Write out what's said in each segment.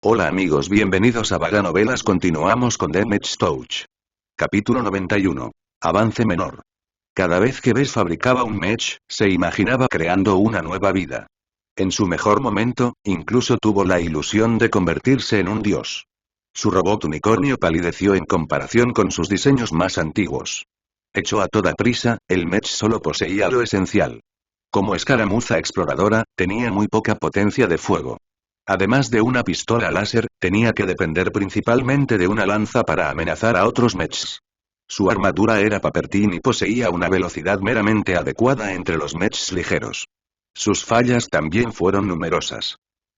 Hola amigos, bienvenidos a Vaga Novelas. Continuamos con The Mech Touch. Capítulo 91. Avance menor. Cada vez que Bes fabricaba un mech, se imaginaba creando una nueva vida. En su mejor momento, incluso tuvo la ilusión de convertirse en un dios. Su robot unicornio palideció en comparación con sus diseños más antiguos. Hecho a toda prisa, el mech solo poseía lo esencial. Como escaramuza exploradora, tenía muy poca potencia de fuego. Además de una pistola láser, tenía que depender principalmente de una lanza para amenazar a otros mechs. Su armadura era papertín y poseía una velocidad meramente adecuada entre los mechs ligeros. Sus fallas también fueron numerosas.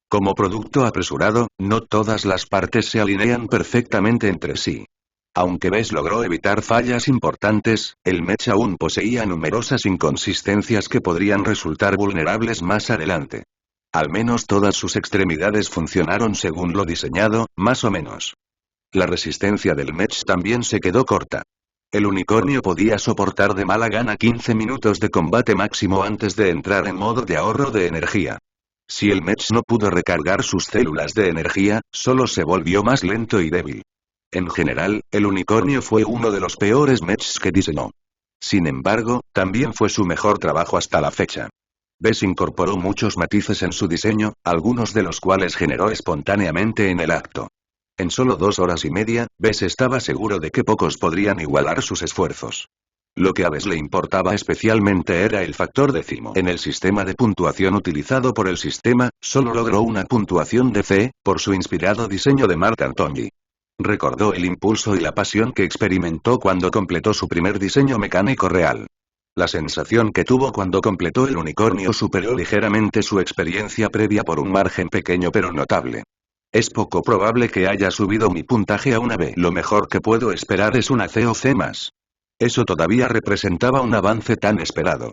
Como producto apresurado, no todas las partes se alinean perfectamente entre sí. Aunque Bes logró evitar fallas importantes, el mech aún poseía numerosas inconsistencias que podrían resultar vulnerables más adelante. Al menos todas sus extremidades funcionaron según lo diseñado, más o menos. La resistencia del mech también se quedó corta. El unicornio podía soportar de mala gana 15 minutos de combate máximo antes de entrar en modo de ahorro de energía. Si el mech no pudo recargar sus células de energía, solo se volvió más lento y débil. En general, el unicornio fue uno de los peores mechs que diseñó. Sin embargo, también fue su mejor trabajo hasta la fecha. Bes incorporó muchos matices en su diseño, algunos de los cuales generó espontáneamente en el acto. En solo 2 horas y media, Bes estaba seguro de que pocos podrían igualar sus esfuerzos. Lo que a Bes le importaba especialmente era el factor décimo. En el sistema de puntuación utilizado por el sistema, solo logró una puntuación de C, por su inspirado diseño de Marc Anthony. Recordó el impulso y la pasión que experimentó cuando completó su primer diseño mecánico real. La sensación que tuvo cuando completó el unicornio superó ligeramente su experiencia previa por un margen pequeño pero notable. Es poco probable que haya subido mi puntaje a una B. Lo mejor que puedo esperar es una C o C+. Eso todavía representaba un avance tan esperado.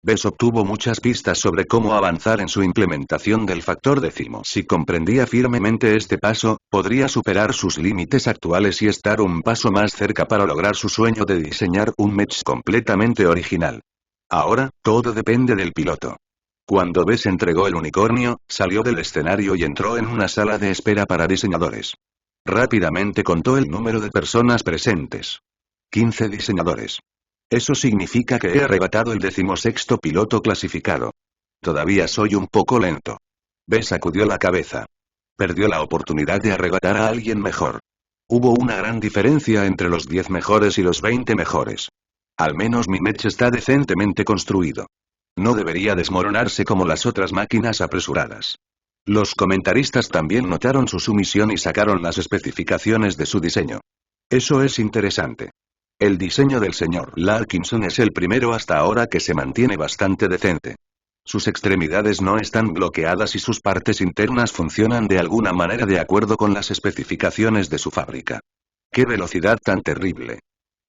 Bes obtuvo muchas pistas sobre cómo avanzar en su implementación del factor décimo. Si comprendía firmemente este paso, podría superar sus límites actuales y estar un paso más cerca para lograr su sueño de diseñar un mech completamente original. Ahora, todo depende del piloto. Cuando Bes entregó el unicornio, salió del escenario y entró en una sala de espera para diseñadores. Rápidamente contó el número de personas presentes. 15 diseñadores. Eso significa que he arrebatado el 16º piloto clasificado. Todavía soy un poco lento. Bes sacudió la cabeza. Perdió la oportunidad de arrebatar a alguien mejor. Hubo una gran diferencia entre los 10 mejores y los 20 mejores. Al menos mi mech está decentemente construido. No debería desmoronarse como las otras máquinas apresuradas. Los comentaristas también notaron su sumisión y sacaron las especificaciones de su diseño. Eso es interesante. El diseño del señor Larkinson es el primero hasta ahora que se mantiene bastante decente. Sus extremidades no están bloqueadas y sus partes internas funcionan de alguna manera de acuerdo con las especificaciones de su fábrica. ¡Qué velocidad tan terrible!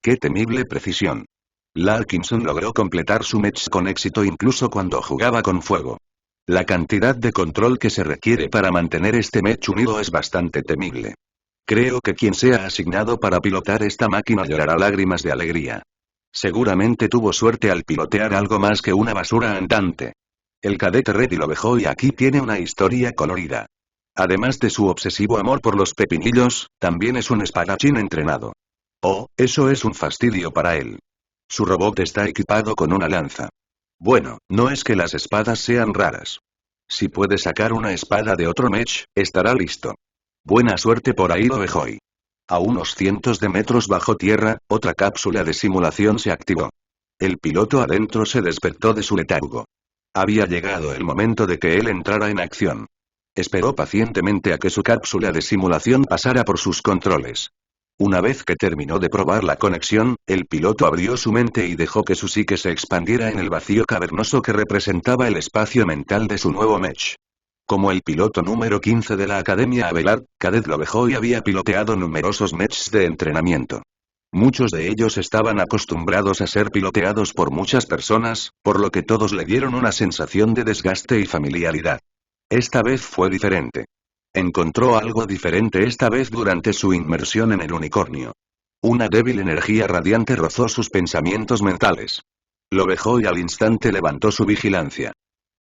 ¡Qué temible precisión! Larkinson logró completar su mech con éxito incluso cuando jugaba con fuego. La cantidad de control que se requiere para mantener este mech unido es bastante temible. Creo que quien sea asignado para pilotar esta máquina llorará lágrimas de alegría. Seguramente tuvo suerte al pilotear algo más que una basura andante. El cadete Reddy lo dejó y aquí tiene una historia colorida. Además de su obsesivo amor por los pepinillos, también es un espadachín entrenado. Oh, eso es un fastidio para él. Su robot está equipado con una lanza. Bueno, no es que las espadas sean raras. Si puede sacar una espada de otro mech, estará listo. Buena suerte por ahí, Lovejoy. A unos cientos de metros bajo tierra, otra cápsula de simulación se activó. El piloto adentro se despertó de su letargo. Había llegado el momento de que él entrara en acción. Esperó pacientemente a que su cápsula de simulación pasara por sus controles. Una vez que terminó de probar la conexión, el piloto abrió su mente y dejó que su psique se expandiera en el vacío cavernoso que representaba el espacio mental de su nuevo mech. Como el piloto número 15 de la Academia Abelard, Cadet Lovejoy había piloteado numerosos mechs de entrenamiento. Muchos de ellos estaban acostumbrados a ser piloteados por muchas personas, por lo que todos le dieron una sensación de desgaste y familiaridad. Esta vez fue diferente. Encontró algo diferente esta vez durante su inmersión en el unicornio. Una débil energía radiante rozó sus pensamientos mentales. Lovejoy al instante levantó su vigilancia.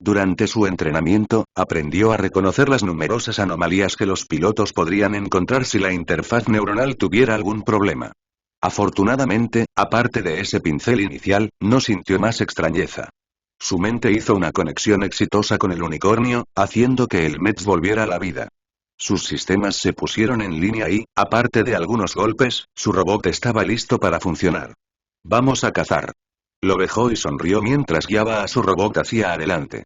Durante su entrenamiento, aprendió a reconocer las numerosas anomalías que los pilotos podrían encontrar si la interfaz neuronal tuviera algún problema. Afortunadamente, aparte de ese pincel inicial, no sintió más extrañeza. Su mente hizo una conexión exitosa con el unicornio, haciendo que el Mech volviera a la vida. Sus sistemas se pusieron en línea y, aparte de algunos golpes, su robot estaba listo para funcionar. Vamos a cazar. Lo dejó y sonrió mientras guiaba a su robot hacia adelante.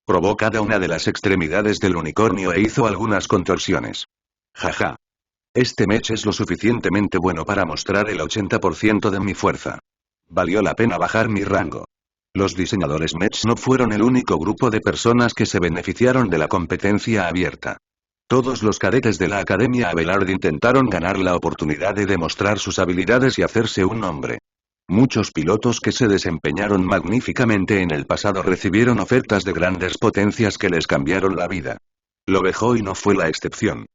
Probó cada una de las extremidades del unicornio e hizo algunas contorsiones. Jaja. Este mech es lo suficientemente bueno para mostrar el 80% de mi fuerza. Valió la pena bajar mi rango. Los diseñadores mech no fueron el único grupo de personas que se beneficiaron de la competencia abierta. Todos los cadetes de la Academia Abelard intentaron ganar la oportunidad de demostrar sus habilidades y hacerse un nombre. Muchos pilotos que se desempeñaron magníficamente en el pasado recibieron ofertas de grandes potencias que les cambiaron la vida. Lo dejó y no fue la excepción.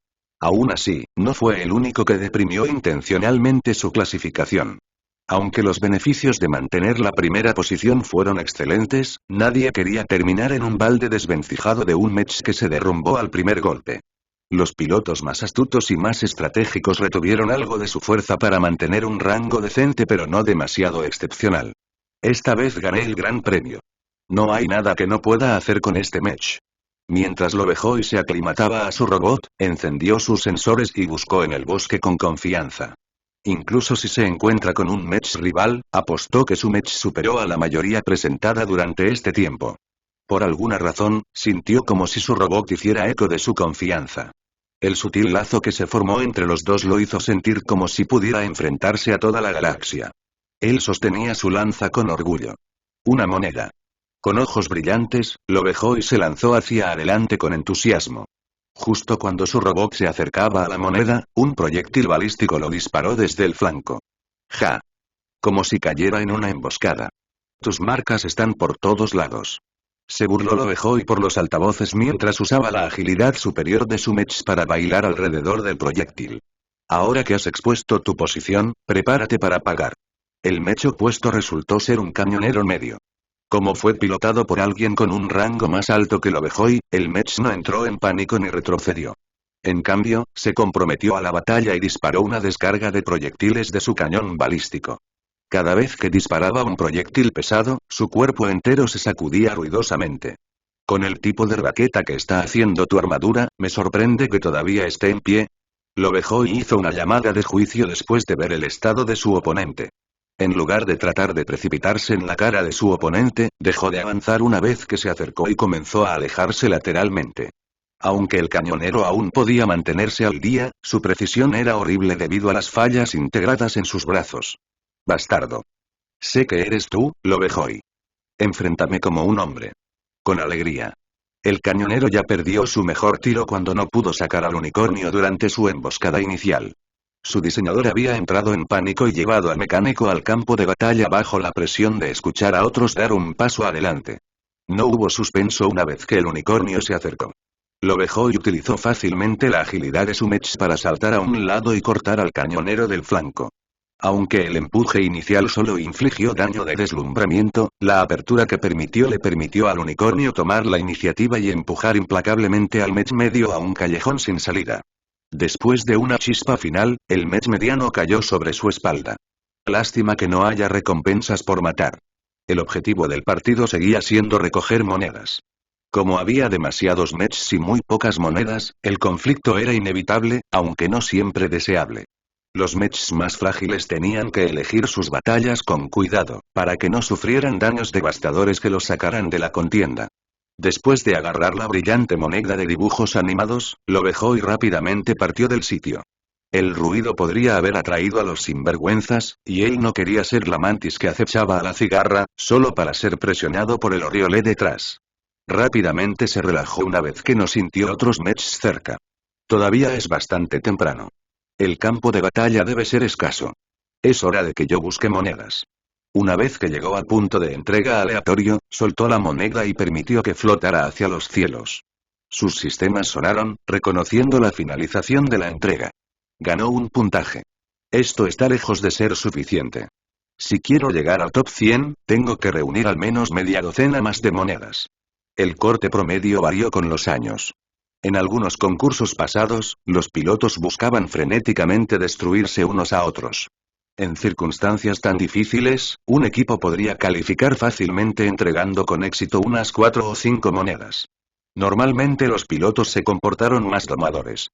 Aún así, no fue el único que deprimió intencionalmente su clasificación. Aunque los beneficios de mantener la primera posición fueron excelentes, nadie quería terminar en un balde desvencijado de un mech que se derrumbó al primer golpe. Los pilotos más astutos y más estratégicos retuvieron algo de su fuerza para mantener un rango decente pero no demasiado excepcional. Esta vez gané el gran premio. No hay nada que no pueda hacer con este mech. Mientras lo dejó y se aclimataba a su robot, encendió sus sensores y buscó en el bosque con confianza. Incluso si se encuentra con un mech rival, apostó que su mech superó a la mayoría presentada durante este tiempo. Por alguna razón, sintió como si su robot hiciera eco de su confianza. El sutil lazo que se formó entre los dos lo hizo sentir como si pudiera enfrentarse a toda la galaxia. Él sostenía su lanza con orgullo. Una moneda. Con ojos brillantes, lo dejó y se lanzó hacia adelante con entusiasmo. Justo cuando su robot se acercaba a la moneda, un proyectil balístico lo disparó desde el flanco. ¡Ja! Como si cayera en una emboscada. Tus marcas están por todos lados. Se burló lo dejó y por los altavoces mientras usaba la agilidad superior de su mech para bailar alrededor del proyectil. Ahora que has expuesto tu posición, prepárate para pagar. El mech opuesto resultó ser un camionero medio. Como fue pilotado por alguien con un rango más alto que lo dejó y, el mech no entró en pánico ni retrocedió. En cambio, se comprometió a la batalla y disparó una descarga de proyectiles de su cañón balístico. Cada vez que disparaba un proyectil pesado, su cuerpo entero se sacudía ruidosamente. Con el tipo de raqueta que está haciendo tu armadura, me sorprende que todavía esté en pie. Lo dejó y hizo una llamada de juicio después de ver el estado de su oponente. En lugar de tratar de precipitarse en la cara de su oponente, dejó de avanzar una vez que se acercó y comenzó a alejarse lateralmente. Aunque el cañonero aún podía mantenerse al día, su precisión era horrible debido a las fallas integradas en sus brazos. Bastardo. Sé que eres tú, Lovejoy. Enfréntame como un hombre. Con alegría. El cañonero ya perdió su mejor tiro cuando no pudo sacar al unicornio durante su emboscada inicial. Su diseñador había entrado en pánico y llevado al mecánico al campo de batalla bajo la presión de escuchar a otros dar un paso adelante. No hubo suspenso una vez que el unicornio se acercó. Lovejoy utilizó fácilmente la agilidad de su mech para saltar a un lado y cortar al cañonero del flanco. Aunque el empuje inicial solo infligió daño de deslumbramiento, la apertura que le permitió al unicornio tomar la iniciativa y empujar implacablemente al mech medio a un callejón sin salida. Después de una chispa final, el mech mediano cayó sobre su espalda. Lástima que no haya recompensas por matar. El objetivo del partido seguía siendo recoger monedas. Como había demasiados mechs y muy pocas monedas, el conflicto era inevitable, aunque no siempre deseable. Los mechs más frágiles tenían que elegir sus batallas con cuidado, para que no sufrieran daños devastadores que los sacaran de la contienda. Después de agarrar la brillante moneda de dibujos animados, lo dejó y rápidamente partió del sitio. El ruido podría haber atraído a los sinvergüenzas, y él no quería ser la mantis que acechaba a la cigarra, solo para ser presionado por el oriolé detrás. Rápidamente se relajó una vez que no sintió otros mechs cerca. Todavía es bastante temprano. El campo de batalla debe ser escaso. Es hora de que yo busque monedas. Una vez que llegó al punto de entrega aleatorio, soltó la moneda y permitió que flotara hacia los cielos. Sus sistemas sonaron, reconociendo la finalización de la entrega. Ganó un puntaje. Esto está lejos de ser suficiente. Si quiero llegar al top 100, tengo que reunir al menos media docena más de monedas. El corte promedio varió con los años. En algunos concursos pasados, los pilotos buscaban frenéticamente destruirse unos a otros. En circunstancias tan difíciles, un equipo podría calificar fácilmente entregando con éxito unas 4 o 5 monedas. Normalmente los pilotos se comportaron más domadores.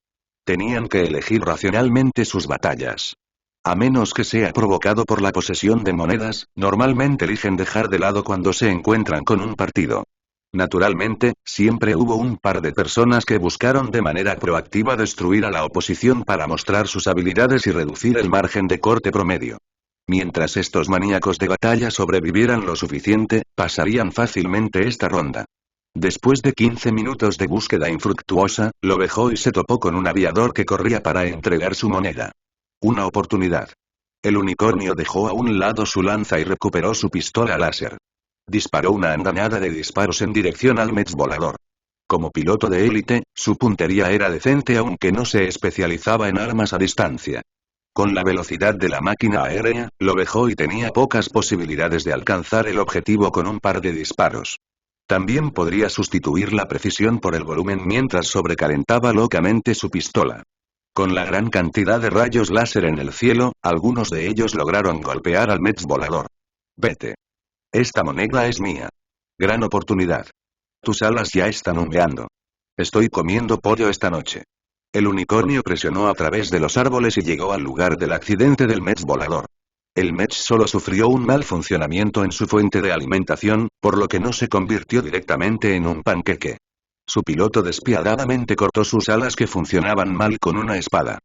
Tenían que elegir racionalmente sus batallas. A menos que sea provocado por la posesión de monedas, normalmente eligen dejar de lado cuando se encuentran con un partido. Naturalmente, siempre hubo un par de personas que buscaron de manera proactiva destruir a la oposición para mostrar sus habilidades y reducir el margen de corte promedio. Mientras estos maníacos de batalla sobrevivieran lo suficiente, pasarían fácilmente esta ronda. Después de 15 minutos de búsqueda infructuosa, lo dejó y se topó con un aviador que corría para entregar su moneda. Una oportunidad. El unicornio dejó a un lado su lanza y recuperó su pistola láser. Disparó una andanada de disparos en dirección al mech volador. Como piloto de élite, su puntería era decente aunque no se especializaba en armas a distancia. Con la velocidad de la máquina aérea, lo dejó y tenía pocas posibilidades de alcanzar el objetivo con un par de disparos. También podría sustituir la precisión por el volumen mientras sobrecalentaba locamente su pistola. Con la gran cantidad de rayos láser en el cielo, algunos de ellos lograron golpear al mech volador. Vete. Esta moneda es mía. Gran oportunidad. Tus alas ya están humeando. Estoy comiendo pollo esta noche. El unicornio presionó a través de los árboles y llegó al lugar del accidente del mech volador. El mech solo sufrió un mal funcionamiento en su fuente de alimentación, por lo que no se convirtió directamente en un panqueque. Su piloto despiadadamente cortó sus alas que funcionaban mal con una espada.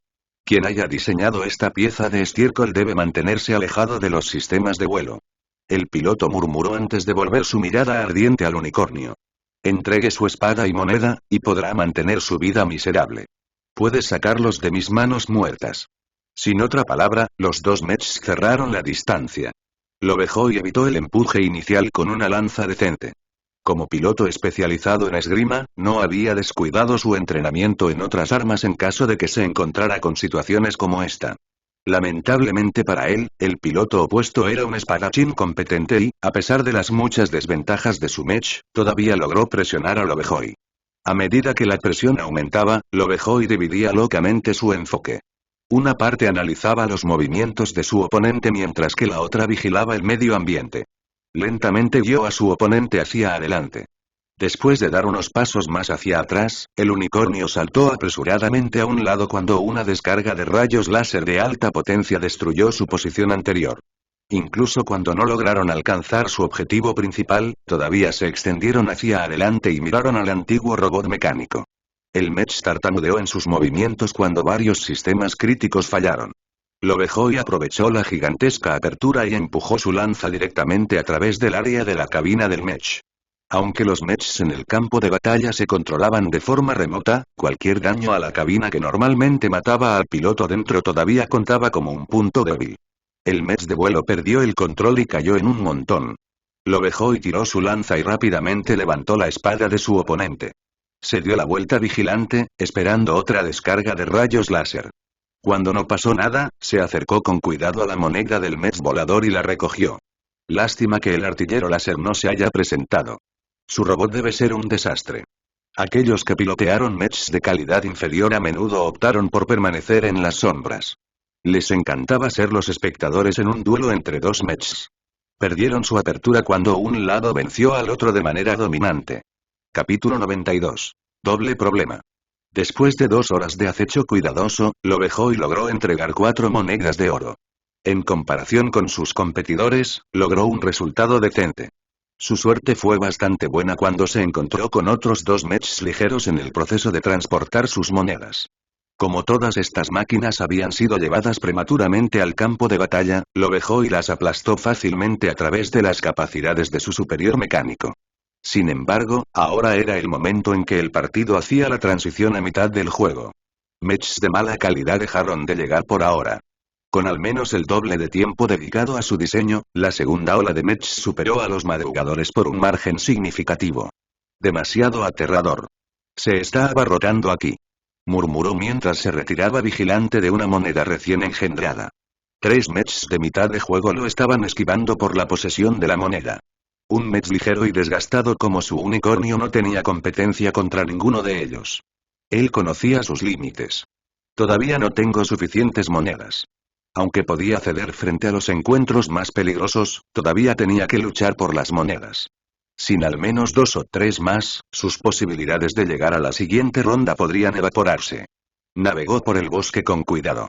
Quien haya diseñado esta pieza de estiércol debe mantenerse alejado de los sistemas de vuelo. El piloto murmuró antes de volver su mirada ardiente al unicornio. Entregue su espada y moneda, y podrá mantener su vida miserable. Puedes sacarlos de mis manos muertas. Sin otra palabra, los dos mechs cerraron la distancia. Lo dejó y evitó el empuje inicial con una lanza decente. Como piloto especializado en esgrima, no había descuidado su entrenamiento en otras armas en caso de que se encontrara con situaciones como esta. Lamentablemente para él, el piloto opuesto era un espadachín competente y, a pesar de las muchas desventajas de su mech, todavía logró presionar a Lovejoy. A medida que la presión aumentaba, Lovejoy dividía locamente su enfoque. Una parte analizaba los movimientos de su oponente mientras que la otra vigilaba el medio ambiente. Lentamente guió a su oponente hacia adelante. Después de dar unos pasos más hacia atrás, el unicornio saltó apresuradamente a un lado cuando una descarga de rayos láser de alta potencia destruyó su posición anterior. Incluso cuando no lograron alcanzar su objetivo principal, todavía se extendieron hacia adelante y miraron al antiguo robot mecánico. El mech tartamudeó en sus movimientos cuando varios sistemas críticos fallaron. Lo dejó y aprovechó la gigantesca apertura y empujó su lanza directamente a través del área de la cabina del mech. Aunque los mechs en el campo de batalla se controlaban de forma remota, cualquier daño a la cabina que normalmente mataba al piloto dentro todavía contaba como un punto débil. El mech de vuelo perdió el control y cayó en un montón. Lo dejó y tiró su lanza y rápidamente levantó la espada de su oponente. Se dio la vuelta vigilante, esperando otra descarga de rayos láser. Cuando no pasó nada, se acercó con cuidado a la moneda del mech volador y la recogió. Lástima que el artillero láser no se haya presentado. Su robot debe ser un desastre. Aquellos que pilotearon mechs de calidad inferior a menudo optaron por permanecer en las sombras. Les encantaba ser los espectadores en un duelo entre dos mechs. Perdieron su apertura cuando un lado venció al otro de manera dominante. Capítulo 92. Doble problema. Después de 2 horas de acecho cuidadoso, lo dejó y logró entregar 4 monedas de oro. En comparación con sus competidores, logró un resultado decente. Su suerte fue bastante buena cuando se encontró con otros 2 mechs ligeros en el proceso de transportar sus monedas. Como todas estas máquinas habían sido llevadas prematuramente al campo de batalla, lo dejó y las aplastó fácilmente a través de las capacidades de su superior mecánico. Sin embargo, ahora era el momento en que el partido hacía la transición a mitad del juego. Mechs de mala calidad dejaron de llegar por ahora. Con al menos el doble de tiempo dedicado a su diseño, la segunda ola de mechs superó a los madrugadores por un margen significativo. Demasiado aterrador. Se está abarrotando aquí, murmuró mientras se retiraba vigilante de una moneda recién engendrada. 3 mechs de mitad de juego lo estaban esquivando por la posesión de la moneda. Un mech ligero y desgastado como su unicornio no tenía competencia contra ninguno de ellos. Él conocía sus límites. Todavía no tengo suficientes monedas. Aunque podía ceder frente a los encuentros más peligrosos, todavía tenía que luchar por las monedas. Sin al menos 2 o 3 más, sus posibilidades de llegar a la siguiente ronda podrían evaporarse. Navegó por el bosque con cuidado.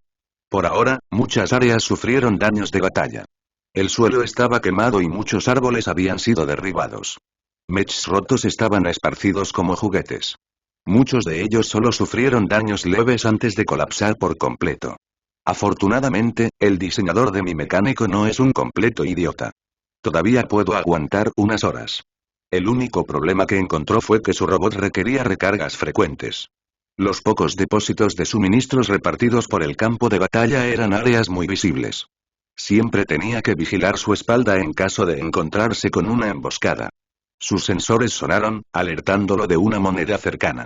Por ahora, muchas áreas sufrieron daños de batalla. El suelo estaba quemado y muchos árboles habían sido derribados. Mechs rotos estaban esparcidos como juguetes. Muchos de ellos solo sufrieron daños leves antes de colapsar por completo. Afortunadamente, el diseñador de mi mecánico no es un completo idiota. Todavía puedo aguantar unas horas. El único problema que encontró fue que su robot requería recargas frecuentes. Los pocos depósitos de suministros repartidos por el campo de batalla eran áreas muy visibles. Siempre tenía que vigilar su espalda en caso de encontrarse con una emboscada. Sus sensores sonaron, alertándolo de una moneda cercana.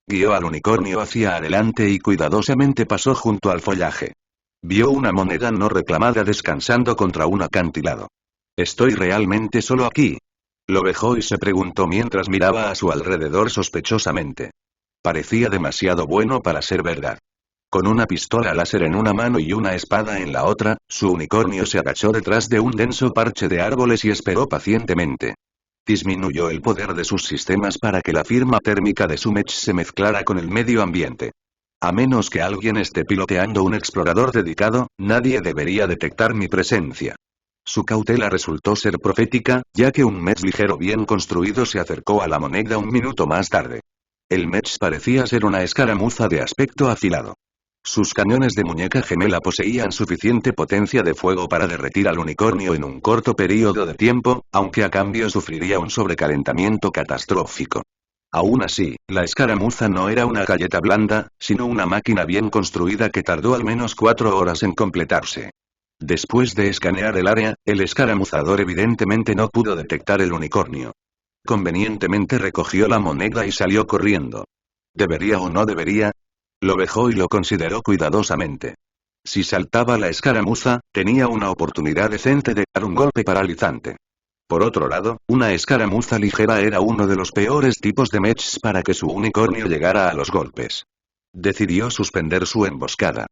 Guió al unicornio hacia adelante y cuidadosamente pasó junto al follaje. Vio una moneda no reclamada descansando contra un acantilado. ¿Estoy realmente solo aquí? Lo dejó y se preguntó mientras miraba a su alrededor sospechosamente. Parecía demasiado bueno para ser verdad. Con una pistola láser en una mano y una espada en la otra, su unicornio se agachó detrás de un denso parche de árboles y esperó pacientemente. Disminuyó el poder de sus sistemas para que la firma térmica de su mech se mezclara con el medio ambiente. A menos que alguien esté piloteando un explorador dedicado, nadie debería detectar mi presencia. Su cautela resultó ser profética, ya que un mech ligero bien construido se acercó a la moneda un minuto más tarde. El mech parecía ser una escaramuza de aspecto afilado. Sus cañones de muñeca gemela poseían suficiente potencia de fuego para derretir al unicornio en un corto período de tiempo, aunque a cambio sufriría un sobrecalentamiento catastrófico. Aún así, la escaramuza no era una galleta blanda, sino una máquina bien construida que tardó al menos 4 horas en completarse. Después de escanear el área, el escaramuzador evidentemente no pudo detectar el unicornio. Convenientemente recogió la moneda y salió corriendo. ¿Debería o no debería? Lo dejó y lo consideró cuidadosamente. Si saltaba la escaramuza, tenía una oportunidad decente de dar un golpe paralizante. Por otro lado, una escaramuza ligera era uno de los peores tipos de mechs para que su unicornio llegara a los golpes. Decidió suspender su emboscada.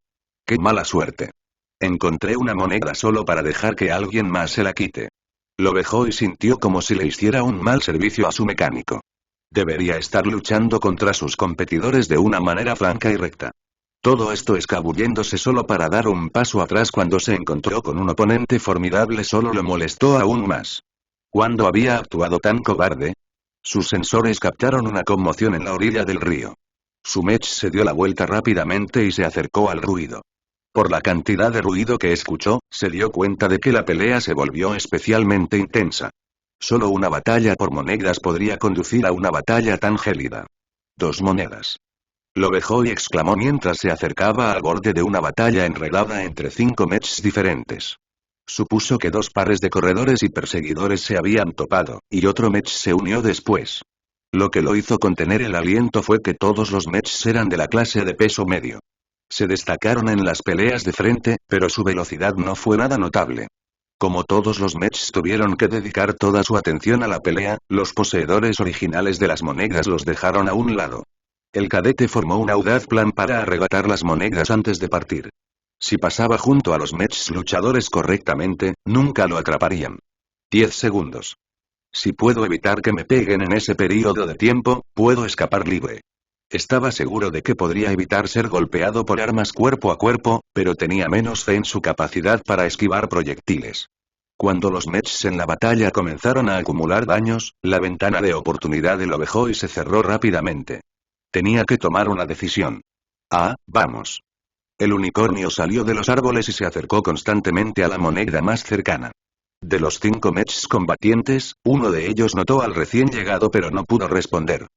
¡Qué mala suerte! Encontré una moneda solo para dejar que alguien más se la quite. Lo dejó y sintió como si le hiciera un mal servicio a su mecánico. Debería estar luchando contra sus competidores de una manera franca y recta. Todo esto escabulléndose solo para dar un paso atrás cuando se encontró con un oponente formidable solo lo molestó aún más. ¿Cuándo había actuado tan cobarde? Sus sensores captaron una conmoción en la orilla del río. Su mech se dio la vuelta rápidamente y se acercó al ruido. Por la cantidad de ruido que escuchó, se dio cuenta de que la pelea se volvió especialmente intensa. Solo una batalla por monedas podría conducir a una batalla tan gélida. 2 monedas. Lo dejó y exclamó mientras se acercaba al borde de una batalla enredada entre 5 mechs diferentes. Supuso que 2 pares de corredores y perseguidores se habían topado, y otro mech se unió después. Lo que lo hizo contener el aliento fue que todos los mechs eran de la clase de peso medio. Se destacaron en las peleas de frente, pero su velocidad no fue nada notable. Como todos los mechs tuvieron que dedicar toda su atención a la pelea, los poseedores originales de las monedas los dejaron a un lado. El cadete formó un audaz plan para arrebatar las monedas antes de partir. Si pasaba junto a los mechs luchadores correctamente, nunca lo atraparían. 10 segundos. Si puedo evitar que me peguen en ese periodo de tiempo, puedo escapar libre. Estaba seguro de que podría evitar ser golpeado por armas cuerpo a cuerpo, pero tenía menos fe en su capacidad para esquivar proyectiles. Cuando los mechs en la batalla comenzaron a acumular daños, la ventana de oportunidad lo dejó y se cerró rápidamente. Tenía que tomar una decisión. Vamos. El unicornio salió de los árboles y se acercó constantemente a la moneda más cercana. De los 5 mechs combatientes, uno de ellos notó al recién llegado pero no pudo responder.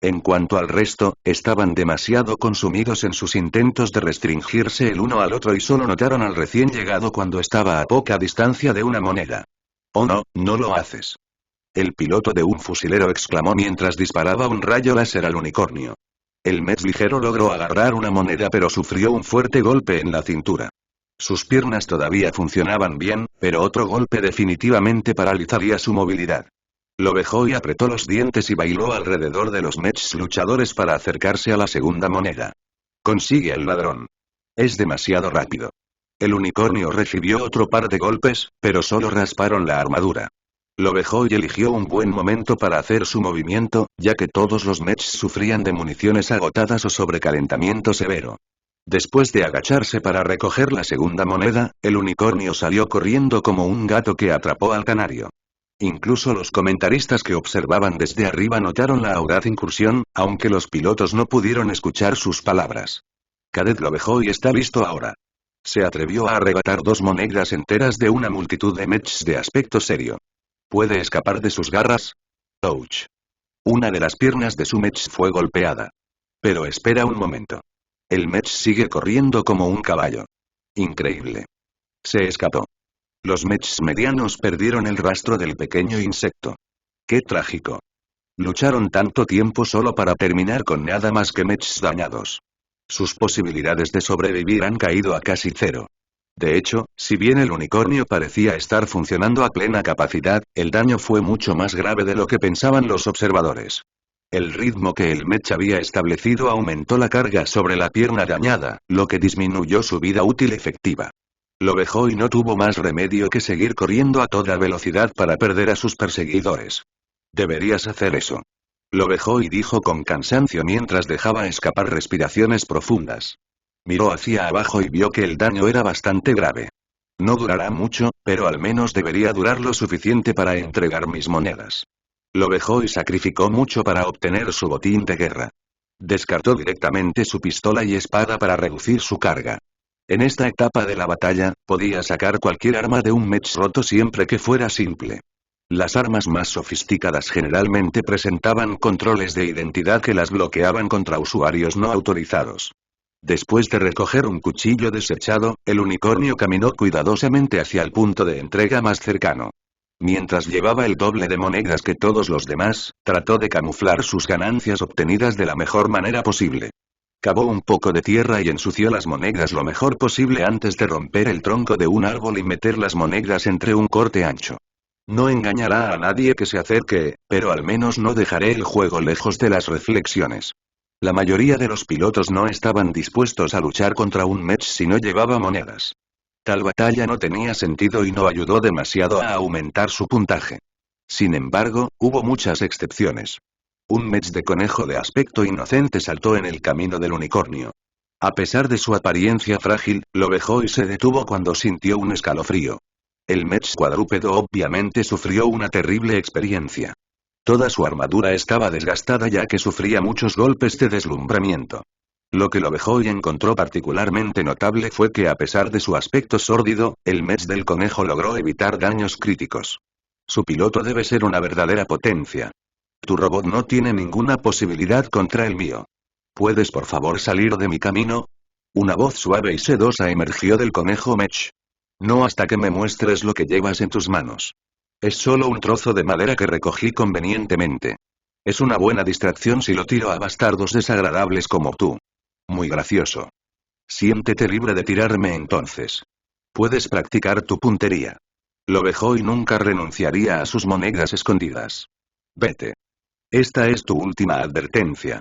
En cuanto al resto, estaban demasiado consumidos en sus intentos de restringirse el uno al otro y solo notaron al recién llegado cuando estaba a poca distancia de una moneda. «Oh no, no lo haces». El piloto de un fusilero exclamó mientras disparaba un rayo láser al unicornio. El mech ligero logró agarrar una moneda pero sufrió un fuerte golpe en la cintura. Sus piernas todavía funcionaban bien, pero otro golpe definitivamente paralizaría su movilidad. Lovejoy apretó los dientes y bailó alrededor de los mechs luchadores para acercarse a la segunda moneda. Consigue al ladrón. Es demasiado rápido. El unicornio recibió otro par de golpes, pero solo rasparon la armadura. Lovejoy eligió un buen momento para hacer su movimiento, ya que todos los mechs sufrían de municiones agotadas o sobrecalentamiento severo. Después de agacharse para recoger la segunda moneda, el unicornio salió corriendo como un gato que atrapó al canario. Incluso los comentaristas que observaban desde arriba notaron la audaz incursión, aunque los pilotos no pudieron escuchar sus palabras. Cadet Lovejoy está listo ahora. Se atrevió a arrebatar 2 monedas enteras de una multitud de mechs de aspecto serio. ¿Puede escapar de sus garras? Ouch. Una de las piernas de su mech fue golpeada. Pero espera un momento. El mech sigue corriendo como un caballo. Increíble. Se escapó. Los mechs medianos perdieron el rastro del pequeño insecto. ¡Qué trágico! Lucharon tanto tiempo solo para terminar con nada más que mechs dañados. Sus posibilidades de sobrevivir han caído a casi cero. De hecho, si bien el unicornio parecía estar funcionando a plena capacidad, el daño fue mucho más grave de lo que pensaban los observadores. El ritmo que el mech había establecido aumentó la carga sobre la pierna dañada, lo que disminuyó su vida útil efectiva. Lovejoy no tuvo más remedio que seguir corriendo a toda velocidad para perder a sus perseguidores. Deberías hacer eso. Lovejoy dijo con cansancio mientras dejaba escapar respiraciones profundas. Miró hacia abajo y vio que el daño era bastante grave. No durará mucho, pero al menos debería durar lo suficiente para entregar mis monedas. Lovejoy sacrificó mucho para obtener su botín de guerra. Descartó directamente su pistola y espada para reducir su carga. En esta etapa de la batalla, podía sacar cualquier arma de un mech roto siempre que fuera simple. Las armas más sofisticadas generalmente presentaban controles de identidad que las bloqueaban contra usuarios no autorizados. Después de recoger un cuchillo desechado, el unicornio caminó cuidadosamente hacia el punto de entrega más cercano. Mientras llevaba el doble de monedas que todos los demás, trató de camuflar sus ganancias obtenidas de la mejor manera posible. Cavó un poco de tierra y ensució las monedas lo mejor posible antes de romper el tronco de un árbol y meter las monedas entre un corte ancho. No engañará a nadie que se acerque, pero al menos no dejaré el juego lejos de las reflexiones. La mayoría de los pilotos no estaban dispuestos a luchar contra un mech si no llevaba monedas. Tal batalla no tenía sentido y no ayudó demasiado a aumentar su puntaje. Sin embargo, hubo muchas excepciones. Un mech de conejo de aspecto inocente saltó en el camino del unicornio. A pesar de su apariencia frágil, Lovejoy se detuvo cuando sintió un escalofrío. El mech cuadrúpedo obviamente sufrió una terrible experiencia. Toda su armadura estaba desgastada ya que sufría muchos golpes de deslumbramiento. Lo que Lovejoy encontró particularmente notable fue que a pesar de su aspecto sórdido, el mech del conejo logró evitar daños críticos. Su piloto debe ser una verdadera potencia. Tu robot no tiene ninguna posibilidad contra el mío. ¿Puedes por favor salir de mi camino? Una voz suave y sedosa emergió del conejo mech. No hasta que me muestres lo que llevas en tus manos. Es solo un trozo de madera que recogí convenientemente. Es una buena distracción si lo tiro a bastardos desagradables como tú. Muy gracioso. Siéntete libre de tirarme entonces. Puedes practicar tu puntería. Lovejoy nunca renunciaría a sus monedas escondidas. Vete. Esta es tu última advertencia.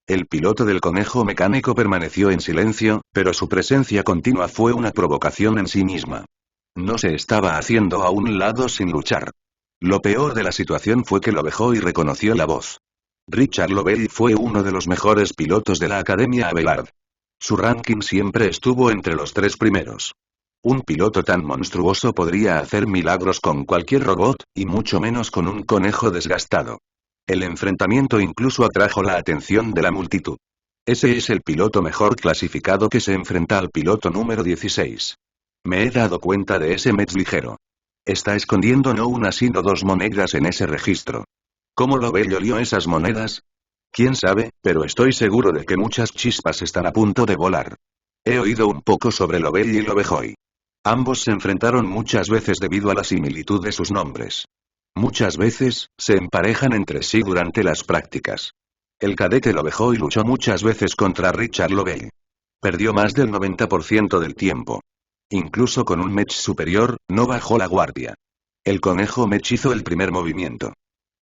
El piloto del conejo mecánico permaneció en silencio, pero su presencia continua fue una provocación en sí misma. No se estaba haciendo a un lado sin luchar. Lo peor de la situación fue que Lovejoy reconoció la voz. Richard Lovell fue uno de los mejores pilotos de la Academia Abelard. Su ranking siempre estuvo entre los 3 primeros. Un piloto tan monstruoso podría hacer milagros con cualquier robot, y mucho menos con un conejo desgastado. El enfrentamiento incluso atrajo la atención de la multitud. Ese es el piloto mejor clasificado que se enfrenta al piloto número 16. Me he dado cuenta de ese mech ligero. Está escondiendo no una sino 2 monedas en ese registro. ¿Cómo Lovell olió esas monedas? Quién sabe, pero estoy seguro de que muchas chispas están a punto de volar. He oído un poco sobre Lovell y Lovejoy. Ambos se enfrentaron muchas veces debido a la similitud de sus nombres. Muchas veces, se emparejan entre sí durante las prácticas. El cadete Lovejoy luchó muchas veces contra Richard Lovell. Perdió más del 90% del tiempo. Incluso con un mech superior, no bajó la guardia. El conejo mech hizo el primer movimiento.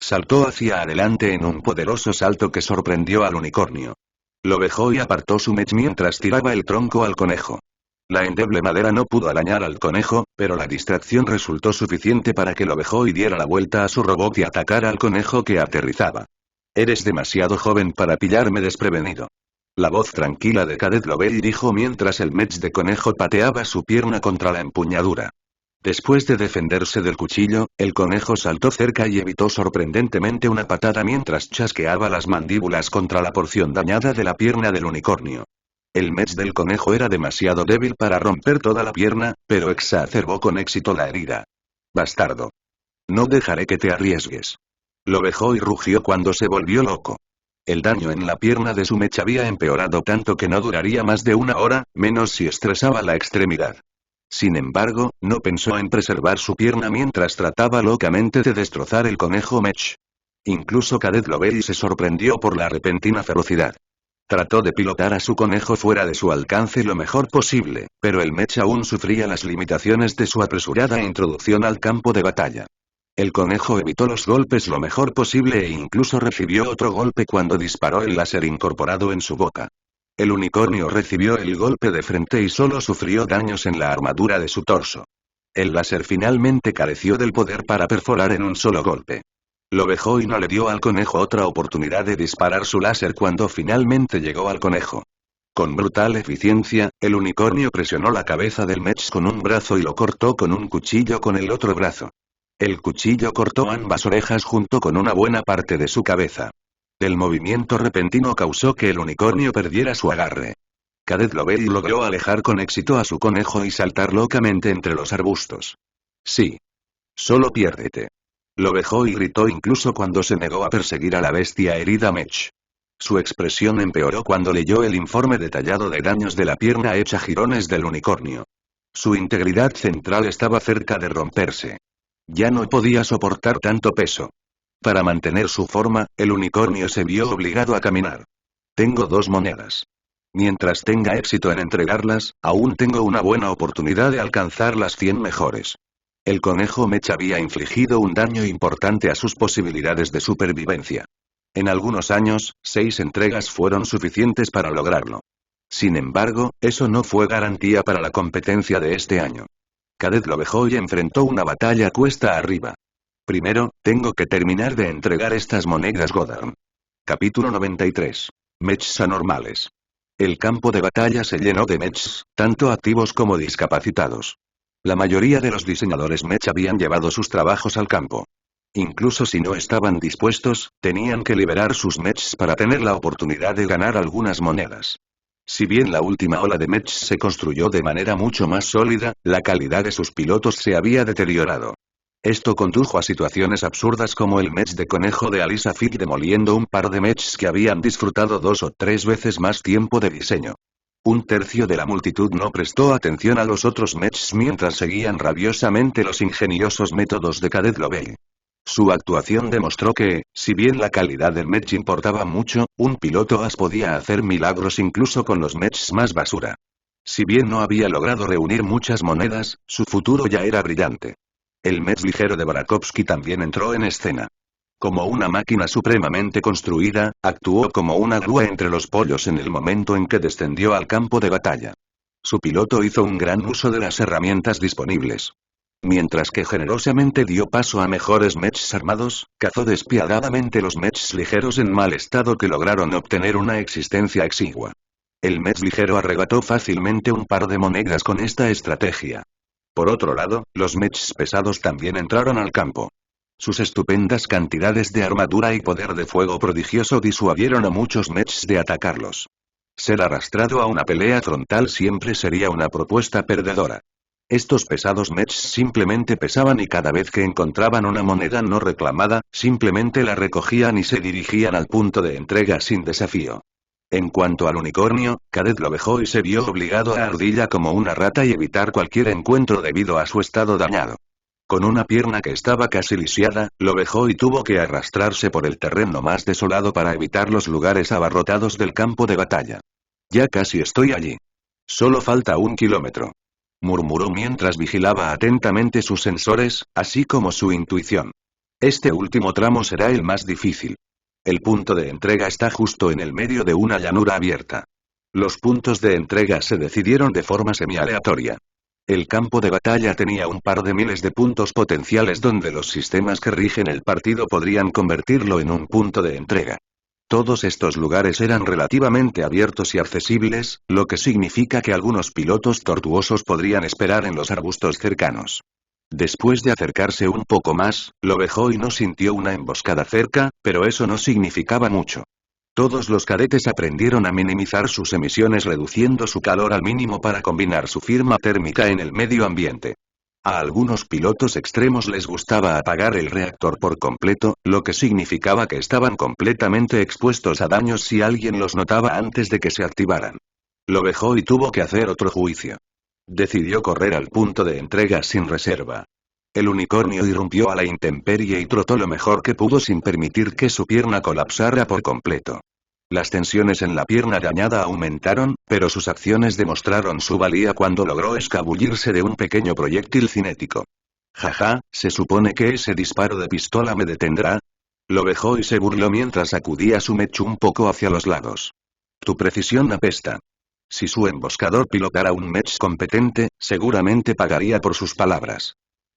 Saltó hacia adelante en un poderoso salto que sorprendió al unicornio. Lo dejó y apartó su mech mientras tiraba el tronco al conejo. La endeble madera no pudo arañar al conejo, pero la distracción resultó suficiente para que lo dejó y diera la vuelta a su robot y atacara al conejo que aterrizaba. Eres demasiado joven para pillarme desprevenido. La voz tranquila de Cadet Lovell dijo mientras el mech de conejo pateaba su pierna contra la empuñadura. Después de defenderse del cuchillo, el conejo saltó cerca y evitó sorprendentemente una patada mientras chasqueaba las mandíbulas contra la porción dañada de la pierna del unicornio. El mech del conejo era demasiado débil para romper toda la pierna, pero exacerbó con éxito la herida. Bastardo. No dejaré que te arriesgues. Lo dejó y rugió cuando se volvió loco. El daño en la pierna de su mech había empeorado tanto que no duraría más de una hora, menos si estresaba la extremidad. Sin embargo, no pensó en preservar su pierna mientras trataba locamente de destrozar el conejo mech. Incluso Cadet Lovell se sorprendió por la repentina ferocidad. Trató de pilotar a su conejo fuera de su alcance lo mejor posible, pero el mech aún sufría las limitaciones de su apresurada introducción al campo de batalla. El conejo evitó los golpes lo mejor posible e incluso recibió otro golpe cuando disparó el láser incorporado en su boca. El unicornio recibió el golpe de frente y solo sufrió daños en la armadura de su torso. El láser finalmente careció del poder para perforar en un solo golpe. Lo dejó y no le dio al conejo otra oportunidad de disparar su láser cuando finalmente llegó al conejo. Con brutal eficiencia, el unicornio presionó la cabeza del mech con un brazo y lo cortó con un cuchillo con el otro brazo. El cuchillo cortó ambas orejas junto con una buena parte de su cabeza. El movimiento repentino causó que el unicornio perdiera su agarre. Cadet Lovell logró alejar con éxito a su conejo y saltar locamente entre los arbustos. Sí. Solo piérdete. Lo dejó y gritó incluso cuando se negó a perseguir a la bestia herida mech. Su expresión empeoró cuando leyó el informe detallado de daños de la pierna hecha jirones del unicornio. Su integridad central estaba cerca de romperse. Ya no podía soportar tanto peso. Para mantener su forma, el unicornio se vio obligado a caminar. Tengo 2 monedas. Mientras tenga éxito en entregarlas, aún tengo una buena oportunidad de alcanzar las 100 mejores. El conejo mech había infligido un daño importante a sus posibilidades de supervivencia. En algunos años, 6 entregas fueron suficientes para lograrlo. Sin embargo, eso no fue garantía para la competencia de este año. Cadet lo dejó y enfrentó una batalla cuesta arriba. Primero, tengo que terminar de entregar estas monedas Goddard. Capítulo 93. Mechs anormales. El campo de batalla se llenó de mechs, tanto activos como discapacitados. La mayoría de los diseñadores mech habían llevado sus trabajos al campo. Incluso si no estaban dispuestos, tenían que liberar sus mechs para tener la oportunidad de ganar algunas monedas. Si bien la última ola de mechs se construyó de manera mucho más sólida, la calidad de sus pilotos se había deteriorado. Esto condujo a situaciones absurdas como el mech de conejo de Alisa Fick demoliendo un par de mechs que habían disfrutado 2 o 3 veces más tiempo de diseño. Un tercio de la multitud no prestó atención a los otros mechs mientras seguían rabiosamente los ingeniosos métodos de Cadet Lovell. Su actuación demostró que, si bien la calidad del mech importaba mucho, un piloto as podía hacer milagros incluso con los mechs más basura. Si bien no había logrado reunir muchas monedas, su futuro ya era brillante. El mech ligero de Barakovsky también entró en escena. Como una máquina supremamente construida, actuó como una grúa entre los pollos en el momento en que descendió al campo de batalla. Su piloto hizo un gran uso de las herramientas disponibles. Mientras que generosamente dio paso a mejores mechs armados, cazó despiadadamente los mechs ligeros en mal estado que lograron obtener una existencia exigua. El mech ligero arrebató fácilmente un par de monedas con esta estrategia. Por otro lado, los mechs pesados también entraron al campo. Sus estupendas cantidades de armadura y poder de fuego prodigioso disuadieron a muchos mechs de atacarlos. Ser arrastrado a una pelea frontal siempre sería una propuesta perdedora. Estos pesados mechs simplemente pesaban y cada vez que encontraban una moneda no reclamada, simplemente la recogían y se dirigían al punto de entrega sin desafío. En cuanto al unicornio, Cadet lo dejó y se vio obligado a ardilla como una rata y evitar cualquier encuentro debido a su estado dañado. Con una pierna que estaba casi lisiada, lo dejó y tuvo que arrastrarse por el terreno más desolado para evitar los lugares abarrotados del campo de batalla. Ya casi estoy allí. Solo falta 1 kilómetro. Murmuró mientras vigilaba atentamente sus sensores, así como su intuición. Este último tramo será el más difícil. El punto de entrega está justo en el medio de una llanura abierta. Los puntos de entrega se decidieron de forma semi-aleatoria. El campo de batalla tenía un par de miles de puntos potenciales donde los sistemas que rigen el partido podrían convertirlo en un punto de entrega. Todos estos lugares eran relativamente abiertos y accesibles, lo que significa que algunos pilotos tortuosos podrían esperar en los arbustos cercanos. Después de acercarse un poco más, lo vejó y no sintió una emboscada cerca, pero eso no significaba mucho. Todos los cadetes aprendieron a minimizar sus emisiones reduciendo su calor al mínimo para combinar su firma térmica en el medio ambiente. A algunos pilotos extremos les gustaba apagar el reactor por completo, lo que significaba que estaban completamente expuestos a daños si alguien los notaba antes de que se activaran. Lo vejó y tuvo que hacer otro juicio. Decidió correr al punto de entrega sin reserva. El unicornio irrumpió a la intemperie y trotó lo mejor que pudo sin permitir que su pierna colapsara por completo. Las tensiones en la pierna dañada aumentaron, pero sus acciones demostraron su valía cuando logró escabullirse de un pequeño proyectil cinético. Jaja, ¿se supone que ese disparo de pistola me detendrá? Lo vejó y se burló mientras sacudía su mech un poco hacia los lados. Tu precisión apesta. Si su emboscador pilotara un mech competente, seguramente pagaría por sus palabras.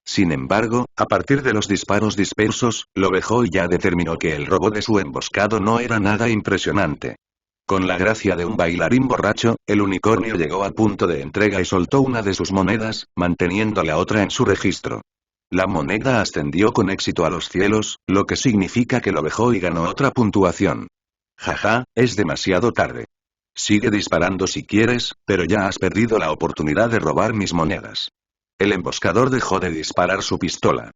Sin embargo, a partir de los disparos dispersos, lo vejó y ya determinó que el robot de su emboscado no era nada impresionante. Con la gracia de un bailarín borracho, el unicornio llegó al punto de entrega y soltó una de sus monedas, manteniendo la otra en su registro. La moneda ascendió con éxito a los cielos, lo que significa que lo vejó y ganó otra puntuación. Jaja, es demasiado tarde. Sigue disparando si quieres, pero ya has perdido la oportunidad de robar mis monedas. El emboscador dejó de disparar su pistola.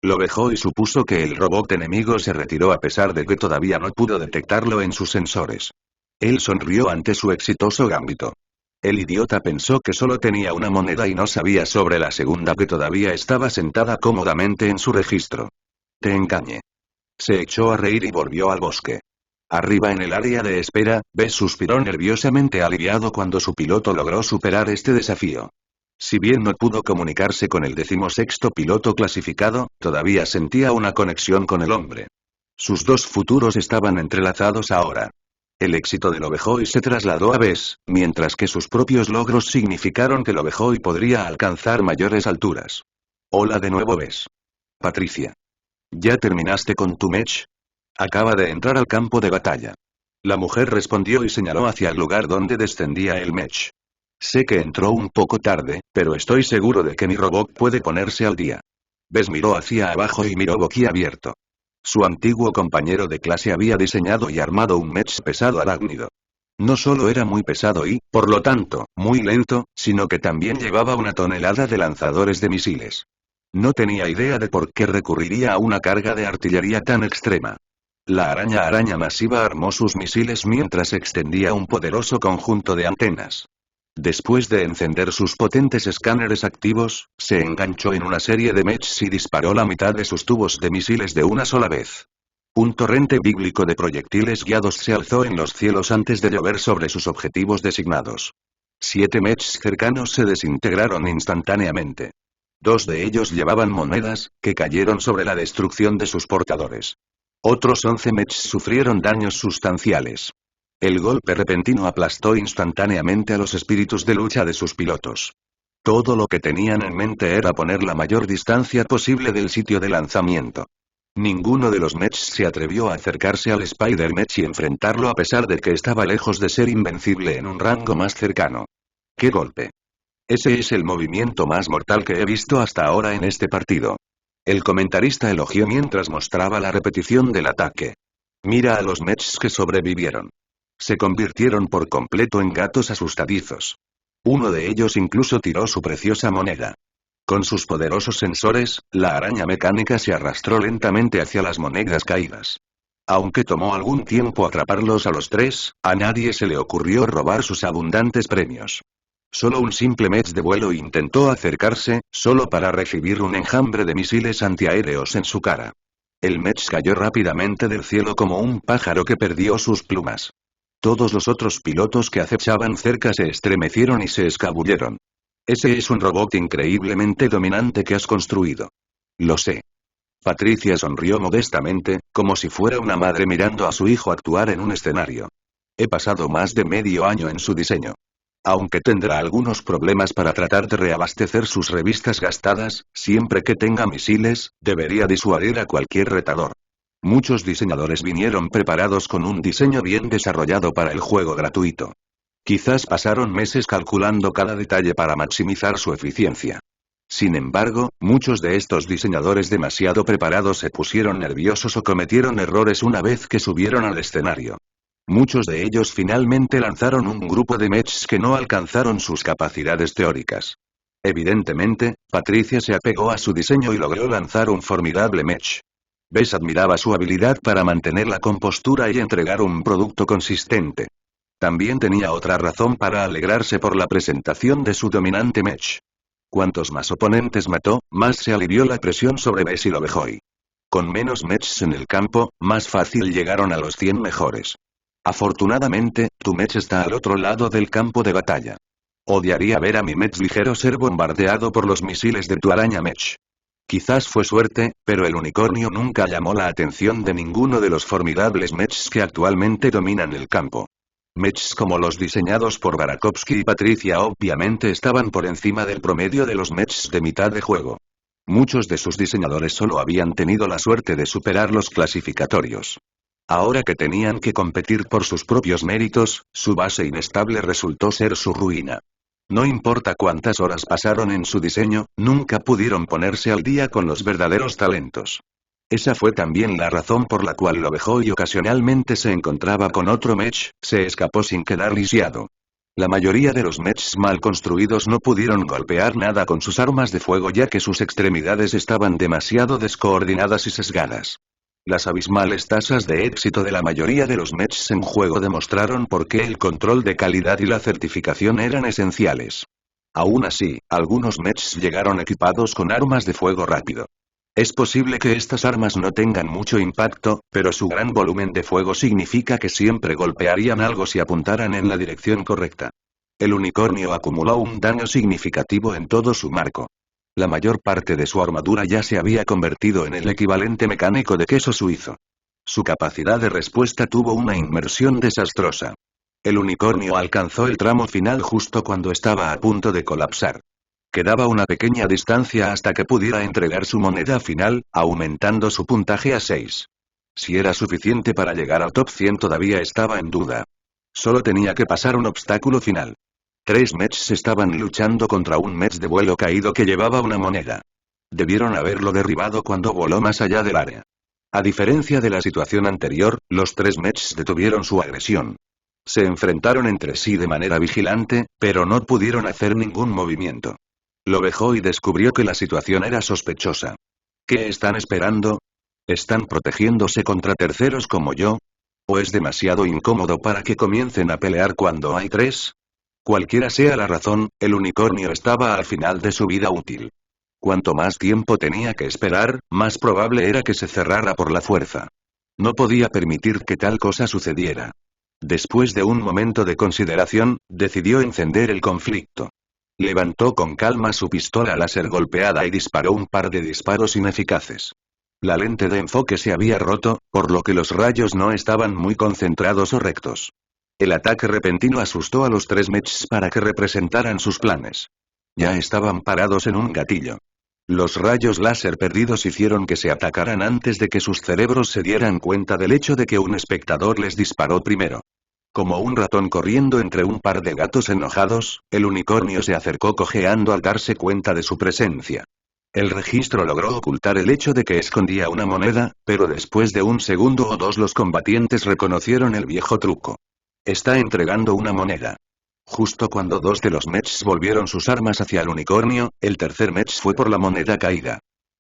Lo vejó y supuso que el robot enemigo se retiró a pesar de que todavía no pudo detectarlo en sus sensores. Él sonrió ante su exitoso gambito. El idiota pensó que solo tenía una moneda y no sabía sobre la segunda que todavía estaba sentada cómodamente en su registro. Te engañé. Se echó a reír y volvió al bosque. Arriba en el área de espera, Bess suspiró nerviosamente aliviado cuando su piloto logró superar este desafío. Si bien no pudo comunicarse con el 16º piloto clasificado, todavía sentía una conexión con el hombre. Sus dos futuros estaban entrelazados ahora. El éxito de Lovejoy se trasladó a Bess, mientras que sus propios logros significaron que Lovejoy podría alcanzar mayores alturas. Hola de nuevo Bess. Patricia. ¿Ya terminaste con tu mech? Acaba de entrar al campo de batalla. La mujer respondió y señaló hacia el lugar donde descendía el mech. Sé que entró un poco tarde, pero estoy seguro de que mi robot puede ponerse al día. Bess miró hacia abajo y miró boquiabierto. Su antiguo compañero de clase había diseñado y armado un mech pesado arácnido. No solo era muy pesado y, por lo tanto, muy lento, sino que también llevaba una tonelada de lanzadores de misiles. No tenía idea de por qué recurriría a una carga de artillería tan extrema. La araña masiva armó sus misiles mientras extendía un poderoso conjunto de antenas. Después de encender sus potentes escáneres activos, se enganchó en una serie de mechs y disparó la mitad de sus tubos de misiles de una sola vez. Un torrente bíblico de proyectiles guiados se alzó en los cielos antes de llover sobre sus objetivos designados. 7 mechs cercanos se desintegraron instantáneamente. 2 de ellos llevaban monedas, que cayeron sobre la destrucción de sus portadores. Otros 11 mechs sufrieron daños sustanciales. El golpe repentino aplastó instantáneamente a los espíritus de lucha de sus pilotos. Todo lo que tenían en mente era poner la mayor distancia posible del sitio de lanzamiento. Ninguno de los mechs se atrevió a acercarse al Spider-Mech y enfrentarlo a pesar de que estaba lejos de ser invencible en un rango más cercano. ¡Qué golpe! Ese es el movimiento más mortal que he visto hasta ahora en este partido. El comentarista elogió mientras mostraba la repetición del ataque. Mira a los mechs que sobrevivieron. Se convirtieron por completo en gatos asustadizos. Uno de ellos incluso tiró su preciosa moneda. Con sus poderosos sensores, la araña mecánica se arrastró lentamente hacia las monedas caídas. Aunque tomó algún tiempo atraparlos a los 3, a nadie se le ocurrió robar sus abundantes premios. Solo un simple mech de vuelo intentó acercarse, solo para recibir un enjambre de misiles antiaéreos en su cara. El mech cayó rápidamente del cielo como un pájaro que perdió sus plumas. Todos los otros pilotos que acechaban cerca se estremecieron y se escabulleron. Ese es un robot increíblemente dominante que has construido. Lo sé. Patricia sonrió modestamente, como si fuera una madre mirando a su hijo actuar en un escenario. He pasado más de medio año en su diseño. Aunque tendrá algunos problemas para tratar de reabastecer sus revistas gastadas, siempre que tenga misiles, debería disuadir a cualquier retador. Muchos diseñadores vinieron preparados con un diseño bien desarrollado para el juego gratuito. Quizás pasaron meses calculando cada detalle para maximizar su eficiencia. Sin embargo, muchos de estos diseñadores demasiado preparados se pusieron nerviosos o cometieron errores una vez que subieron al escenario. Muchos de ellos finalmente lanzaron un grupo de mechs que no alcanzaron sus capacidades teóricas. Evidentemente, Patricia se apegó a su diseño y logró lanzar un formidable mech. Bess admiraba su habilidad para mantener la compostura y entregar un producto consistente. También tenía otra razón para alegrarse por la presentación de su dominante mech. Cuantos más oponentes mató, más se alivió la presión sobre Bess y Lovejoy. Con menos mechs en el campo, más fácil llegaron a los 100 mejores. Afortunadamente, tu mech está al otro lado del campo de batalla. Odiaría ver a mi mech ligero ser bombardeado por los misiles de tu araña mech. Quizás fue suerte, pero el unicornio nunca llamó la atención de ninguno de los formidables mechs que actualmente dominan el campo. Mechs como los diseñados por Barakovsky y Patricia obviamente estaban por encima del promedio de los mechs de mitad de juego. Muchos de sus diseñadores solo habían tenido la suerte de superar los clasificatorios. Ahora que tenían que competir por sus propios méritos, su base inestable resultó ser su ruina. No importa cuántas horas pasaron en su diseño, nunca pudieron ponerse al día con los verdaderos talentos. Esa fue también la razón por la cual Lovejoy ocasionalmente se encontraba con otro mech, se escapó sin quedar lisiado. La mayoría de los mechs mal construidos no pudieron golpear nada con sus armas de fuego ya que sus extremidades estaban demasiado descoordinadas y sesgadas. Las abismales tasas de éxito de la mayoría de los mechs en juego demostraron por qué el control de calidad y la certificación eran esenciales. Aún así, algunos mechs llegaron equipados con armas de fuego rápido. Es posible que estas armas no tengan mucho impacto, pero su gran volumen de fuego significa que siempre golpearían algo si apuntaran en la dirección correcta. El unicornio acumuló un daño significativo en todo su marco. La mayor parte de su armadura ya se había convertido en el equivalente mecánico de queso suizo. Su capacidad de respuesta tuvo una inmersión desastrosa. El unicornio alcanzó el tramo final justo cuando estaba a punto de colapsar. Quedaba una pequeña distancia hasta que pudiera entregar su moneda final, aumentando su puntaje a 6. Si era suficiente para llegar al top 100 todavía estaba en duda. Solo tenía que pasar un obstáculo final. 3 mechs estaban luchando contra un mech de vuelo caído que llevaba una moneda. Debieron haberlo derribado cuando voló más allá del área. A diferencia de la situación anterior, los 3 mechs detuvieron su agresión. Se enfrentaron entre sí de manera vigilante, pero no pudieron hacer ningún movimiento. Lovejoy descubrió que la situación era sospechosa. ¿Qué están esperando? ¿Están protegiéndose contra terceros como yo? ¿O es demasiado incómodo para que comiencen a pelear cuando hay 3? Cualquiera sea la razón, el unicornio estaba al final de su vida útil. Cuanto más tiempo tenía que esperar, más probable era que se cerrara por la fuerza. No podía permitir que tal cosa sucediera. Después de un momento de consideración, decidió encender el conflicto. Levantó con calma su pistola láser golpeada y disparó un par de disparos ineficaces. La lente de enfoque se había roto, por lo que los rayos no estaban muy concentrados o rectos. El ataque repentino asustó a los 3 mechs para que representaran sus planes. Ya estaban parados en un gatillo. Los rayos láser perdidos hicieron que se atacaran antes de que sus cerebros se dieran cuenta del hecho de que un espectador les disparó primero. Como un ratón corriendo entre un par de gatos enojados, el unicornio se acercó cojeando al darse cuenta de su presencia. El registro logró ocultar el hecho de que escondía una moneda, pero después de un segundo o dos los combatientes reconocieron el viejo truco. Está entregando una moneda. Justo cuando 2 de los mechs volvieron sus armas hacia el unicornio, el tercer mech fue por la moneda caída.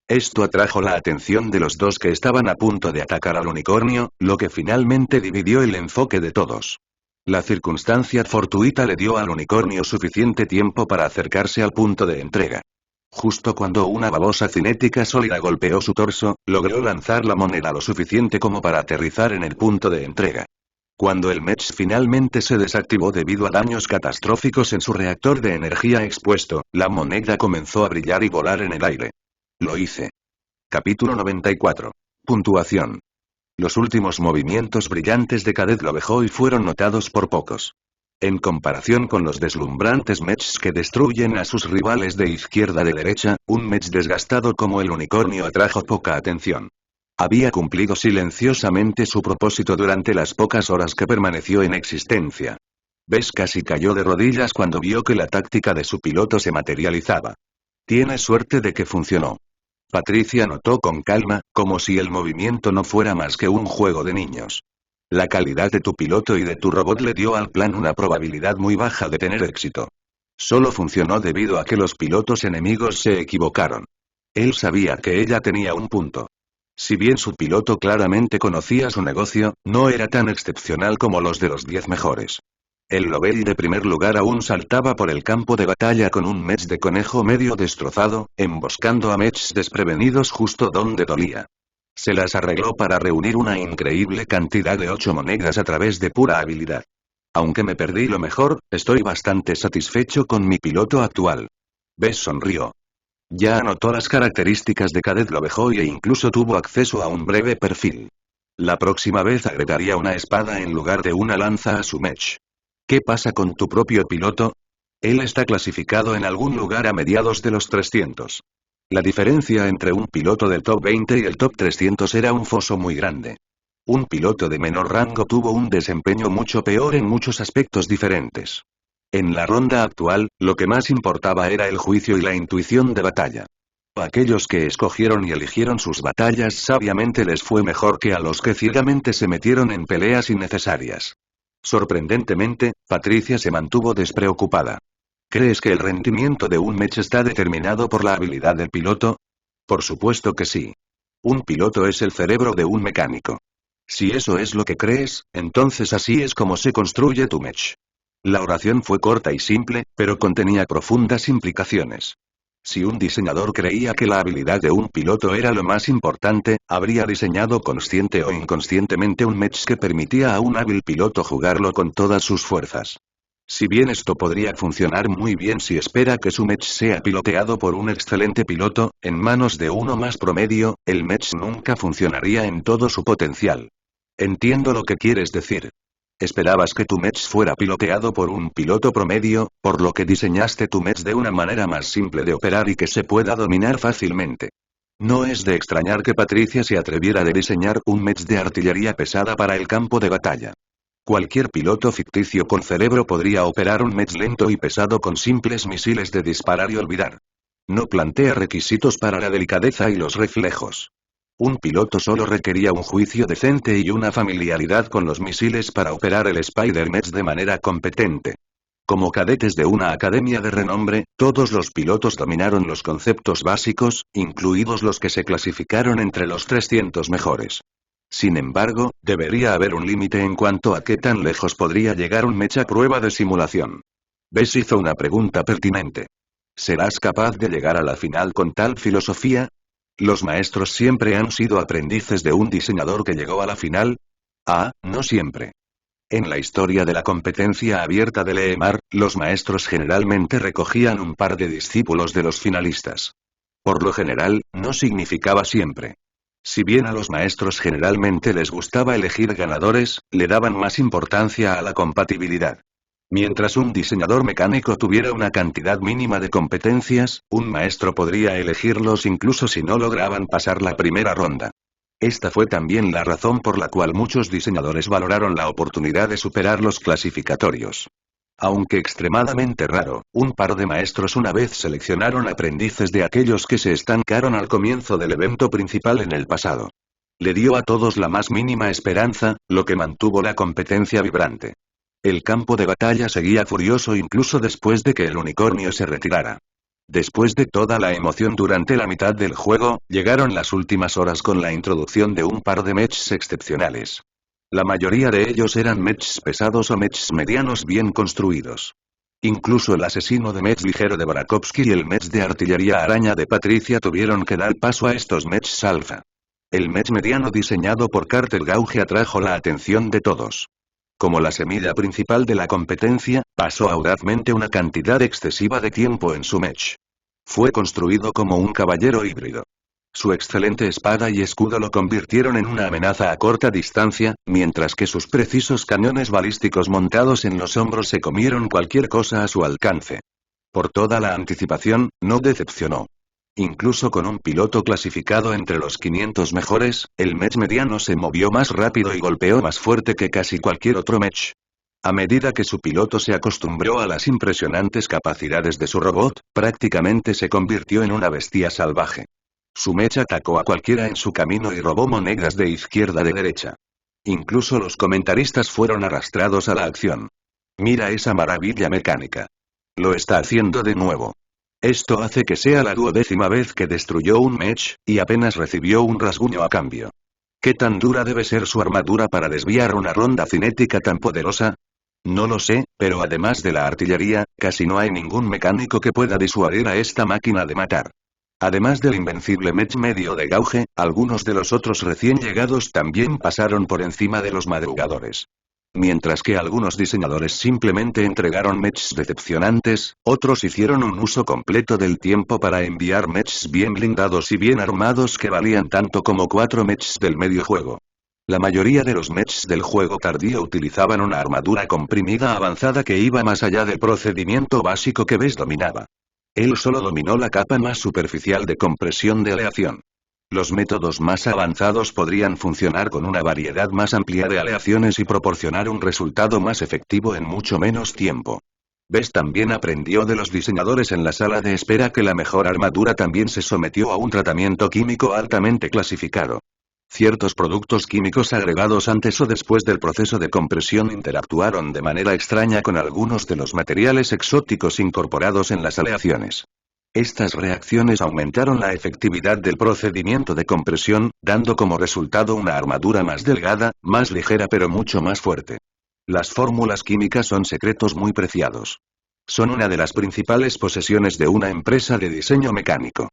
Esto atrajo la atención de los 2 que estaban a punto de atacar al unicornio, lo que finalmente dividió el enfoque de todos. La circunstancia fortuita le dio al unicornio suficiente tiempo para acercarse al punto de entrega. Justo cuando una babosa cinética sólida golpeó su torso, logró lanzar la moneda lo suficiente como para aterrizar en el punto de entrega. Cuando el mech finalmente se desactivó debido a daños catastróficos en su reactor de energía expuesto, la moneda comenzó a brillar y volar en el aire. Lo hice. Capítulo 94. Puntuación. Los últimos movimientos brillantes de Cadet Lovejoy fueron notados por pocos. En comparación con los deslumbrantes mechs que destruyen a sus rivales de izquierda a derecha, un mech desgastado como el unicornio atrajo poca atención. Había cumplido silenciosamente su propósito durante las pocas horas que permaneció en existencia. Bess casi cayó de rodillas cuando vio que la táctica de su piloto se materializaba. Tiene suerte de que funcionó. Patricia notó con calma, como si el movimiento no fuera más que un juego de niños. La calidad de tu piloto y de tu robot le dio al plan una probabilidad muy baja de tener éxito. Solo funcionó debido a que los pilotos enemigos se equivocaron. Él sabía que ella tenía un punto. Si bien su piloto claramente conocía su negocio, no era tan excepcional como los de los 10 mejores. El Lovell de primer lugar aún saltaba por el campo de batalla con un mech de conejo medio destrozado, emboscando a mechs desprevenidos justo donde dolía. Se las arregló para reunir una increíble cantidad de 8 monedas a través de pura habilidad. Aunque me perdí lo mejor, estoy bastante satisfecho con mi piloto actual. Bess sonrió. Ya anotó las características de Cadet Lovejoy e incluso tuvo acceso a un breve perfil. La próxima vez agregaría una espada en lugar de una lanza a su mech. ¿Qué pasa con tu propio piloto? Él está clasificado en algún lugar a mediados de los 300. La diferencia entre un piloto del top 20 y el top 300 era un foso muy grande. Un piloto de menor rango tuvo un desempeño mucho peor en muchos aspectos diferentes. En la ronda actual, lo que más importaba era el juicio y la intuición de batalla. A aquellos que escogieron y eligieron sus batallas sabiamente les fue mejor que a los que ciegamente se metieron en peleas innecesarias. Sorprendentemente, Patricia se mantuvo despreocupada. ¿Crees que el rendimiento de un mech está determinado por la habilidad del piloto? Por supuesto que sí. Un piloto es el cerebro de un mecánico. Si eso es lo que crees, entonces así es como se construye tu mech. La oración fue corta y simple, pero contenía profundas implicaciones. Si un diseñador creía que la habilidad de un piloto era lo más importante, habría diseñado consciente o inconscientemente un mech que permitía a un hábil piloto jugarlo con todas sus fuerzas. Si bien esto podría funcionar muy bien si espera que su mech sea piloteado por un excelente piloto, en manos de uno más promedio, el mech nunca funcionaría en todo su potencial. Entiendo lo que quieres decir. Esperabas que tu mech fuera piloteado por un piloto promedio, por lo que diseñaste tu mech de una manera más simple de operar y que se pueda dominar fácilmente. No es de extrañar que Patricia se atreviera a diseñar un mech de artillería pesada para el campo de batalla. Cualquier piloto ficticio con cerebro podría operar un mech lento y pesado con simples misiles de disparar y olvidar. No plantea requisitos para la delicadeza y los reflejos. Un piloto solo requería un juicio decente y una familiaridad con los misiles para operar el Spider-Mech de manera competente. Como cadetes de una academia de renombre, todos los pilotos dominaron los conceptos básicos, incluidos los que se clasificaron entre los 300 mejores. Sin embargo, debería haber un límite en cuanto a qué tan lejos podría llegar un mech a prueba de simulación. Bess hizo una pregunta pertinente. ¿Serás capaz de llegar a la final con tal filosofía? ¿Los maestros siempre han sido aprendices de un diseñador que llegó a la final? Ah, no siempre. En la historia de la competencia abierta de Leemar, los maestros generalmente recogían un par de discípulos de los finalistas. Por lo general, no significaba siempre. Si bien a los maestros generalmente les gustaba elegir ganadores, le daban más importancia a la compatibilidad. Mientras un diseñador mecánico tuviera una cantidad mínima de competencias, un maestro podría elegirlos incluso si no lograban pasar la primera ronda. Esta fue también la razón por la cual muchos diseñadores valoraron la oportunidad de superar los clasificatorios. Aunque extremadamente raro, un par de maestros una vez seleccionaron aprendices de aquellos que se estancaron al comienzo del evento principal en el pasado. Le dio a todos la más mínima esperanza, lo que mantuvo la competencia vibrante. El campo de batalla seguía furioso incluso después de que el unicornio se retirara. Después de toda la emoción durante la mitad del juego, llegaron las últimas horas con la introducción de un par de mechs excepcionales. La mayoría de ellos eran mechs pesados o mechs medianos bien construidos. Incluso el asesino de mech ligero de Barakovsky y el mech de artillería araña de Patricia tuvieron que dar paso a estos mechs alfa. El mech mediano diseñado por Carter Gauge atrajo la atención de todos. Como la semilla principal de la competencia, pasó audazmente una cantidad excesiva de tiempo en su mech. Fue construido como un caballero híbrido. Su excelente espada y escudo lo convirtieron en una amenaza a corta distancia, mientras que sus precisos cañones balísticos montados en los hombros se comieron cualquier cosa a su alcance. Por toda la anticipación, no decepcionó. Incluso con un piloto clasificado entre los 500 mejores, el mech mediano se movió más rápido y golpeó más fuerte que casi cualquier otro mech. A medida que su piloto se acostumbró a las impresionantes capacidades de su robot, prácticamente se convirtió en una bestia salvaje. Su mech atacó a cualquiera en su camino y robó monedas de izquierda a derecha. Incluso los comentaristas fueron arrastrados a la acción. Mira esa maravilla mecánica. Lo está haciendo de nuevo. Esto hace que sea la 12ª vez que destruyó un mech, y apenas recibió un rasguño a cambio. ¿Qué tan dura debe ser su armadura para desviar una ronda cinética tan poderosa? No lo sé, pero además de la artillería, casi no hay ningún mecánico que pueda disuadir a esta máquina de matar. Además del invencible mech medio de Gauge, algunos de los otros recién llegados también pasaron por encima de los madrugadores. Mientras que algunos diseñadores simplemente entregaron mechs decepcionantes, otros hicieron un uso completo del tiempo para enviar mechs bien blindados y bien armados que valían tanto como 4 mechs del medio juego. La mayoría de los mechs del juego tardío utilizaban una armadura comprimida avanzada que iba más allá del procedimiento básico que Bes dominaba. Él solo dominó la capa más superficial de compresión de aleación. Los métodos más avanzados podrían funcionar con una variedad más amplia de aleaciones y proporcionar un resultado más efectivo en mucho menos tiempo. Bes también aprendió de los diseñadores en la sala de espera que la mejor armadura también se sometió a un tratamiento químico altamente clasificado. Ciertos productos químicos agregados antes o después del proceso de compresión interactuaron de manera extraña con algunos de los materiales exóticos incorporados en las aleaciones. Estas reacciones aumentaron la efectividad del procedimiento de compresión, dando como resultado una armadura más delgada, más ligera pero mucho más fuerte. Las fórmulas químicas son secretos muy preciados. Son una de las principales posesiones de una empresa de diseño mecánico.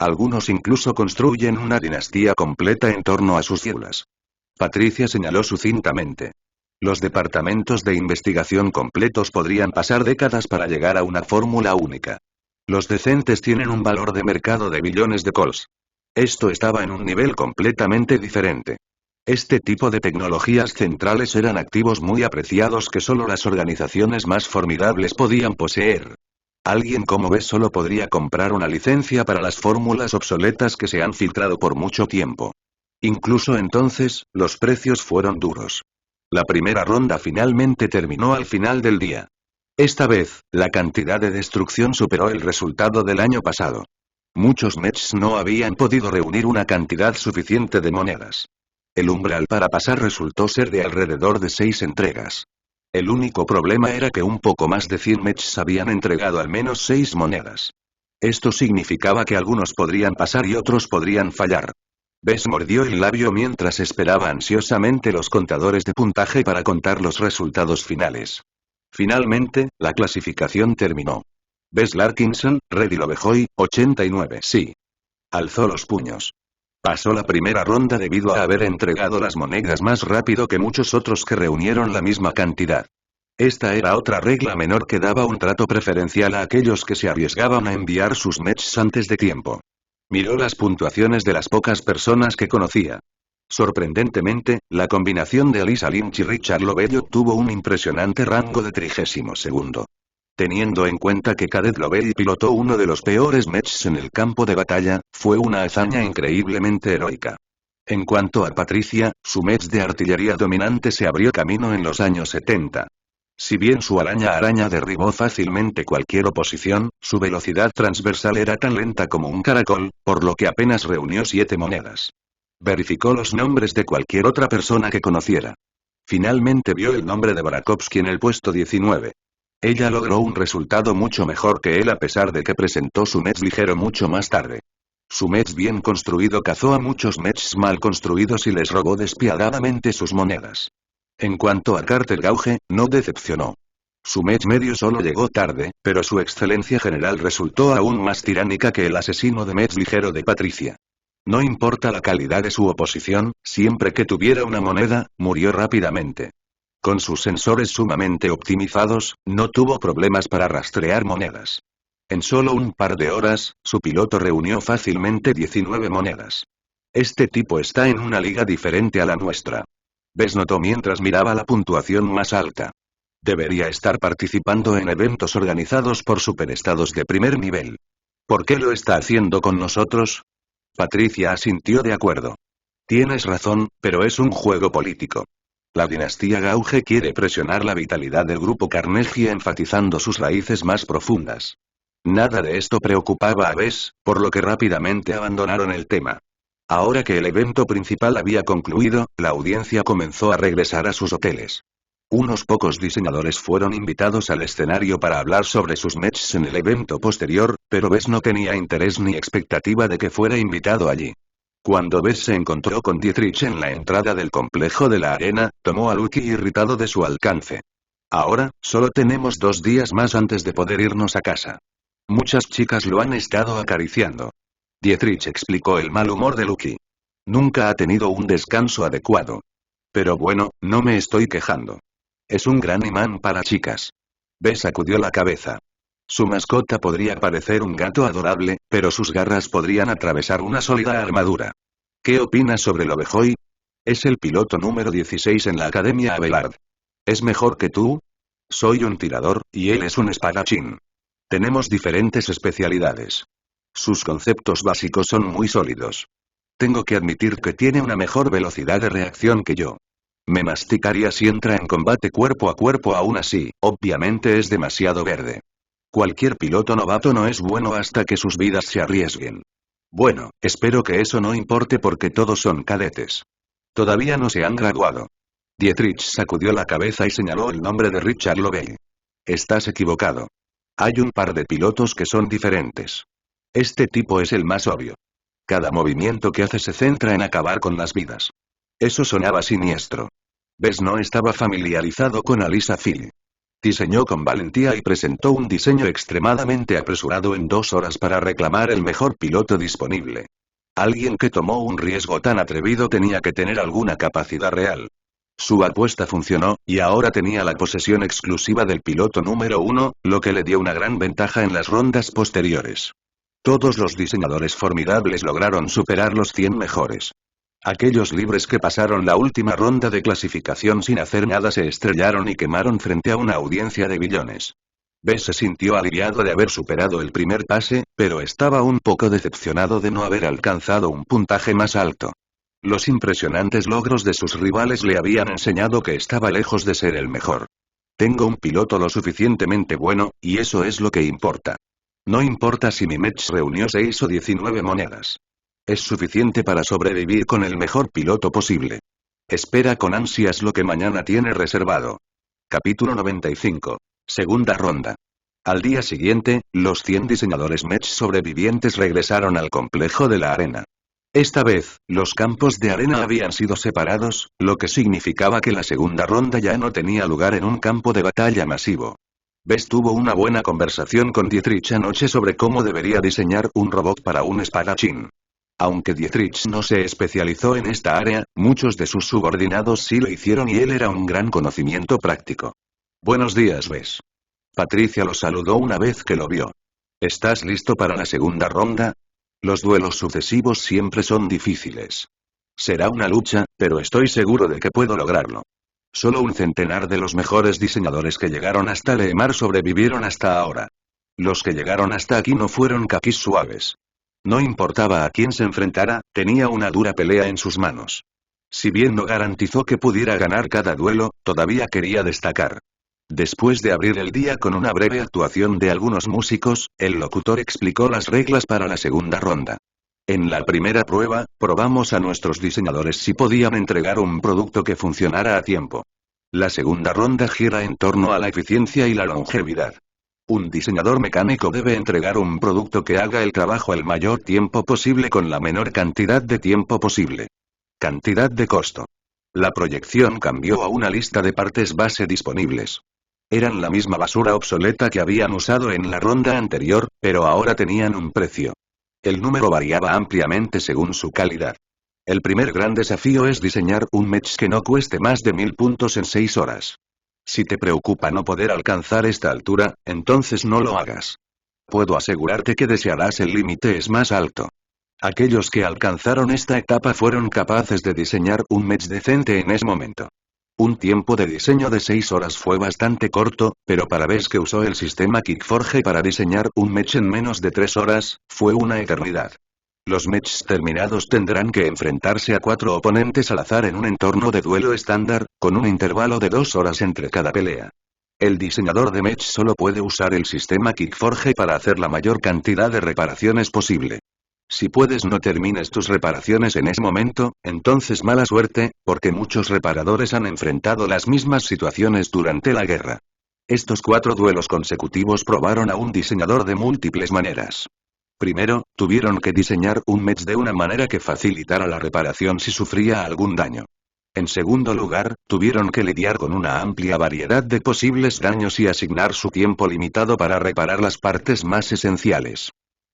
Algunos incluso construyen una dinastía completa en torno a sus células. Patricia señaló sucintamente. Los departamentos de investigación completos podrían pasar décadas para llegar a una fórmula única. Los decentes tienen un valor de mercado de billones de cols. Esto estaba en un nivel completamente diferente. Este tipo de tecnologías centrales eran activos muy apreciados que solo las organizaciones más formidables podían poseer. Alguien como Bes solo podría comprar una licencia para las fórmulas obsoletas que se han filtrado por mucho tiempo. Incluso entonces, los precios fueron duros. La primera ronda finalmente terminó al final del día. Esta vez, la cantidad de destrucción superó el resultado del año pasado. Muchos mechs no habían podido reunir una cantidad suficiente de monedas. El umbral para pasar resultó ser de alrededor de 6 entregas. El único problema era que un poco más de 100 mechs habían entregado al menos 6 monedas. Esto significaba que algunos podrían pasar y otros podrían fallar. Bes mordió el labio mientras esperaba ansiosamente los contadores de puntaje para contar los resultados finales. Finalmente, la clasificación terminó. Bes Larkinson, Reddy Lovejoy, 89. Sí. Alzó los puños. Pasó la primera ronda debido a haber entregado las monedas más rápido que muchos otros que reunieron la misma cantidad. Esta era otra regla menor que daba un trato preferencial a aquellos que se arriesgaban a enviar sus mechs antes de tiempo. Miró las puntuaciones de las pocas personas que conocía. Sorprendentemente, la combinación de Alisa Lynch y Richard Lovell tuvo un impresionante rango de 32º. Teniendo en cuenta que Cadet Lovell pilotó uno de los peores mechs en el campo de batalla, fue una hazaña increíblemente heroica. En cuanto a Patricia, su mech de artillería dominante se abrió camino en los años 70. Si bien su araña derribó fácilmente cualquier oposición, su velocidad transversal era tan lenta como un caracol, por lo que apenas reunió 7 monedas. Verificó los nombres de cualquier otra persona que conociera. Finalmente vio el nombre de Barakovsky en el puesto 19. Ella logró un resultado mucho mejor que él a pesar de que presentó su mech ligero mucho más tarde. Su mech bien construido cazó a muchos mechs mal construidos y les robó despiadadamente sus monedas. En cuanto a Carter Gauge, no decepcionó. Su mech medio solo llegó tarde, pero su excelencia general resultó aún más tiránica que el asesino de mech ligero de Patricia. No importa la calidad de su oposición, siempre que tuviera una moneda, murió rápidamente. Con sus sensores sumamente optimizados, no tuvo problemas para rastrear monedas. En solo un par de horas, su piloto reunió fácilmente 19 monedas. Este tipo está en una liga diferente a la nuestra. Bess notó mientras miraba la puntuación más alta. Debería estar participando en eventos organizados por superestados de primer nivel. ¿Por qué lo está haciendo con nosotros? Patricia asintió de acuerdo. Tienes razón, pero es un juego político. La dinastía Gauge quiere presionar la vitalidad del grupo Carnegie enfatizando sus raíces más profundas. Nada de esto preocupaba a Bess, por lo que rápidamente abandonaron el tema. Ahora que el evento principal había concluido, la audiencia comenzó a regresar a sus hoteles. Unos pocos diseñadores fueron invitados al escenario para hablar sobre sus matches en el evento posterior, pero Bess no tenía interés ni expectativa de que fuera invitado allí. Cuando Bess se encontró con Dietrich en la entrada del complejo de la arena, tomó a Lucky irritado de su alcance. Ahora, solo tenemos 2 días más antes de poder irnos a casa. Muchas chicas lo han estado acariciando. Dietrich explicó el mal humor de Lucky. Nunca ha tenido un descanso adecuado. Pero bueno, no me estoy quejando. Es un gran imán para chicas. Bess sacudió la cabeza. Su mascota podría parecer un gato adorable, pero sus garras podrían atravesar una sólida armadura. ¿Qué opinas sobre Lovejoy? Es el piloto número 16 en la Academia Abelard. ¿Es mejor que tú? Soy un tirador, y él es un espadachín. Tenemos diferentes especialidades. Sus conceptos básicos son muy sólidos. Tengo que admitir que tiene una mejor velocidad de reacción que yo. Me masticaría si entra en combate cuerpo a cuerpo aún así, obviamente es demasiado verde. Cualquier piloto novato no es bueno hasta que sus vidas se arriesguen. Bueno, espero que eso no importe porque todos son cadetes. Todavía no se han graduado. Dietrich sacudió la cabeza y señaló el nombre de Richard Lovell. Estás equivocado. Hay un par de pilotos que son diferentes. Este tipo es el más obvio. Cada movimiento que hace se centra en acabar con las vidas. Eso sonaba siniestro. Bess no estaba familiarizado con Alisa Phil. Diseñó con valentía y presentó un diseño extremadamente apresurado en 2 horas para reclamar el mejor piloto disponible. Alguien que tomó un riesgo tan atrevido tenía que tener alguna capacidad real. Su apuesta funcionó, y ahora tenía la posesión exclusiva del piloto número 1, lo que le dio una gran ventaja en las rondas posteriores. Todos los diseñadores formidables lograron superar los 100 mejores. Aquellos libres que pasaron la última ronda de clasificación sin hacer nada se estrellaron y quemaron frente a una audiencia de billones. Bess se sintió aliviado de haber superado el primer pase, pero estaba un poco decepcionado de no haber alcanzado un puntaje más alto. Los impresionantes logros de sus rivales le habían enseñado que estaba lejos de ser el mejor. Tengo un piloto lo suficientemente bueno, y eso es lo que importa. No importa si mi match reunió 6 o 19 monedas. Es suficiente para sobrevivir con el mejor piloto posible. Espera con ansias lo que mañana tiene reservado. Capítulo 95. Segunda ronda. Al día siguiente, los 100 diseñadores match sobrevivientes regresaron al complejo de la arena. Esta vez, los campos de arena habían sido separados, lo que significaba que la segunda ronda ya no tenía lugar en un campo de batalla masivo. Bess tuvo una buena conversación con Dietrich anoche sobre cómo debería diseñar un robot para un espadachín. Aunque Dietrich no se especializó en esta área, muchos de sus subordinados sí lo hicieron y él era un gran conocimiento práctico. Buenos días, Bess. Patricia lo saludó una vez que lo vio. ¿Estás listo para la segunda ronda? Los duelos sucesivos siempre son difíciles. Será una lucha, pero estoy seguro de que puedo lograrlo. Solo un centenar de los mejores diseñadores que llegaron hasta Leemar sobrevivieron hasta ahora. Los que llegaron hasta aquí no fueron caquis suaves. No importaba a quién se enfrentara, tenía una dura pelea en sus manos. Si bien no garantizó que pudiera ganar cada duelo, todavía quería destacar. Después de abrir el día con una breve actuación de algunos músicos, el locutor explicó las reglas para la segunda ronda. En la primera prueba, probamos a nuestros diseñadores si podían entregar un producto que funcionara a tiempo. La segunda ronda gira en torno a la eficiencia y la longevidad. Un diseñador mecánico debe entregar un producto que haga el trabajo el mayor tiempo posible con la menor cantidad de tiempo posible. Cantidad de costo. La proyección cambió a una lista de partes base disponibles. Eran la misma basura obsoleta que habían usado en la ronda anterior, pero ahora tenían un precio. El número variaba ampliamente según su calidad. El primer gran desafío es diseñar un match que no cueste más de 1000 puntos en 6 horas. Si te preocupa no poder alcanzar esta altura, entonces no lo hagas. Puedo asegurarte que desearás el límite es más alto. Aquellos que alcanzaron esta etapa fueron capaces de diseñar un mech decente en ese momento. Un tiempo de diseño de 6 horas fue bastante corto, pero para vez que usó el sistema Kickforge para diseñar un mech en menos de 3 horas, fue una eternidad. Los mechs terminados tendrán que enfrentarse a 4 oponentes al azar en un entorno de duelo estándar, con un intervalo de 2 horas entre cada pelea. El diseñador de mech solo puede usar el sistema Kickforge para hacer la mayor cantidad de reparaciones posible. Si puedes no termines tus reparaciones en ese momento, entonces mala suerte, porque muchos reparadores han enfrentado las mismas situaciones durante la guerra. Estos 4 duelos consecutivos probaron a un diseñador de múltiples maneras. Primero, tuvieron que diseñar un mech de una manera que facilitara la reparación si sufría algún daño. En segundo lugar, tuvieron que lidiar con una amplia variedad de posibles daños y asignar su tiempo limitado para reparar las partes más esenciales.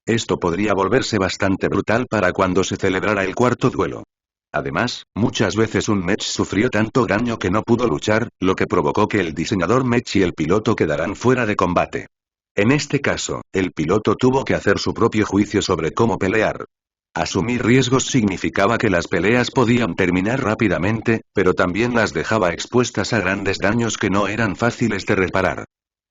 Esto podría volverse bastante brutal para cuando se celebrara el cuarto duelo. Además, muchas veces un mech sufrió tanto daño que no pudo luchar, lo que provocó que el diseñador mech y el piloto quedaran fuera de combate. En este caso, el piloto tuvo que hacer su propio juicio sobre cómo pelear. Asumir riesgos significaba que las peleas podían terminar rápidamente, pero también las dejaba expuestas a grandes daños que no eran fáciles de reparar.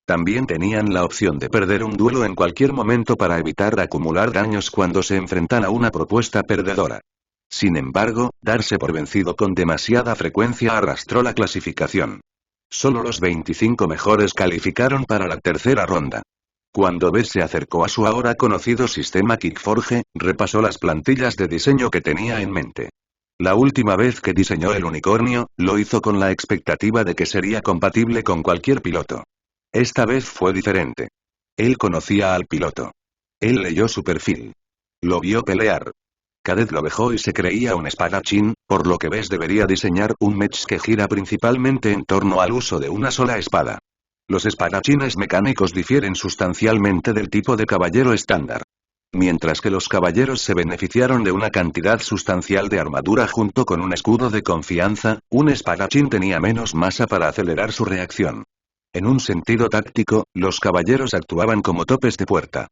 También tenían la opción de perder un duelo en cualquier momento para evitar acumular daños cuando se enfrentan a una propuesta perdedora. Sin embargo, darse por vencido con demasiada frecuencia arrastró la clasificación. Solo los 25 mejores calificaron para la tercera ronda. Cuando Bess se acercó a su ahora conocido sistema Kickforge, repasó las plantillas de diseño que tenía en mente. La última vez que diseñó el unicornio, lo hizo con la expectativa de que sería compatible con cualquier piloto. Esta vez fue diferente. Él conocía al piloto. Él leyó su perfil. Lo vio pelear. Cadet lo dejó y se creía un espadachín, por lo que Bess debería diseñar un mech que gira principalmente en torno al uso de una sola espada. Los espadachines mecánicos difieren sustancialmente del tipo de caballero estándar. Mientras que los caballeros se beneficiaron de una cantidad sustancial de armadura junto con un escudo de confianza, un espadachín tenía menos masa para acelerar su reacción. En un sentido táctico, los caballeros actuaban como topes de puerta.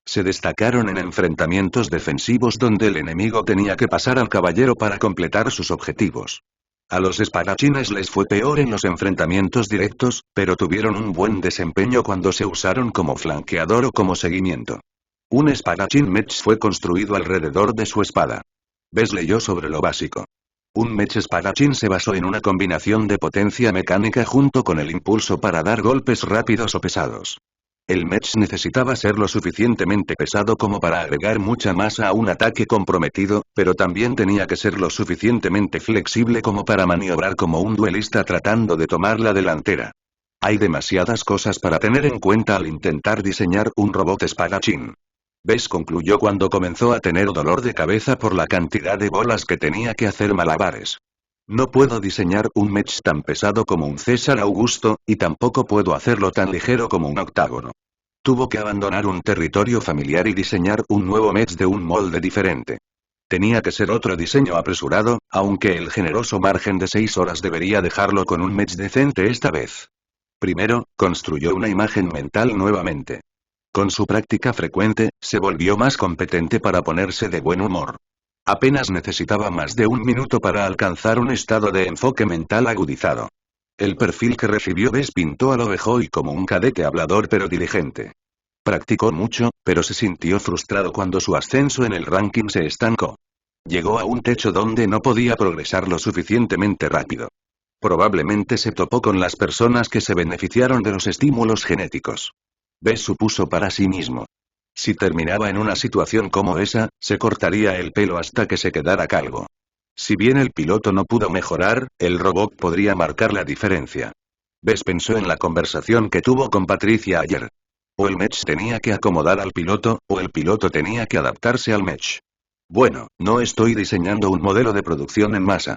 Se destacaron en enfrentamientos defensivos donde el enemigo tenía que pasar al caballero para completar sus objetivos. A los espadachines les fue peor en los enfrentamientos directos, pero tuvieron un buen desempeño cuando se usaron como flanqueador o como seguimiento. Un espadachín mech fue construido alrededor de su espada. Bess leyó sobre lo básico. Un mech espadachín se basó en una combinación de potencia mecánica junto con el impulso para dar golpes rápidos o pesados. El mech necesitaba ser lo suficientemente pesado como para agregar mucha masa a un ataque comprometido, pero también tenía que ser lo suficientemente flexible como para maniobrar como un duelista tratando de tomar la delantera. Hay demasiadas cosas para tener en cuenta al intentar diseñar un robot espadachín. Bess concluyó cuando comenzó a tener dolor de cabeza por la cantidad de bolas que tenía que hacer malabares. No puedo diseñar un mech tan pesado como un César Augusto, y tampoco puedo hacerlo tan ligero como un octágono. Tuvo que abandonar un territorio familiar y diseñar un nuevo mech de un molde diferente. Tenía que ser otro diseño apresurado, aunque el generoso margen de 6 horas debería dejarlo con un mech decente esta vez. Primero, construyó una imagen mental nuevamente. Con su práctica frecuente, se volvió más competente para ponerse de buen humor. Apenas necesitaba más de 1 minuto para alcanzar un estado de enfoque mental agudizado. El perfil que recibió Bess pintó a lo Bejoy como un cadete hablador pero diligente. Practicó mucho, pero se sintió frustrado cuando su ascenso en el ranking se estancó. Llegó a un techo donde no podía progresar lo suficientemente rápido. Probablemente se topó con las personas que se beneficiaron de los estímulos genéticos. Bess supuso para sí mismo. Si terminaba en una situación como esa, se cortaría el pelo hasta que se quedara calvo. Si bien el piloto no pudo mejorar, el robot podría marcar la diferencia. Bess pensó en la conversación que tuvo con Patricia ayer. O el mech tenía que acomodar al piloto, o el piloto tenía que adaptarse al mech. Bueno, no estoy diseñando un modelo de producción en masa.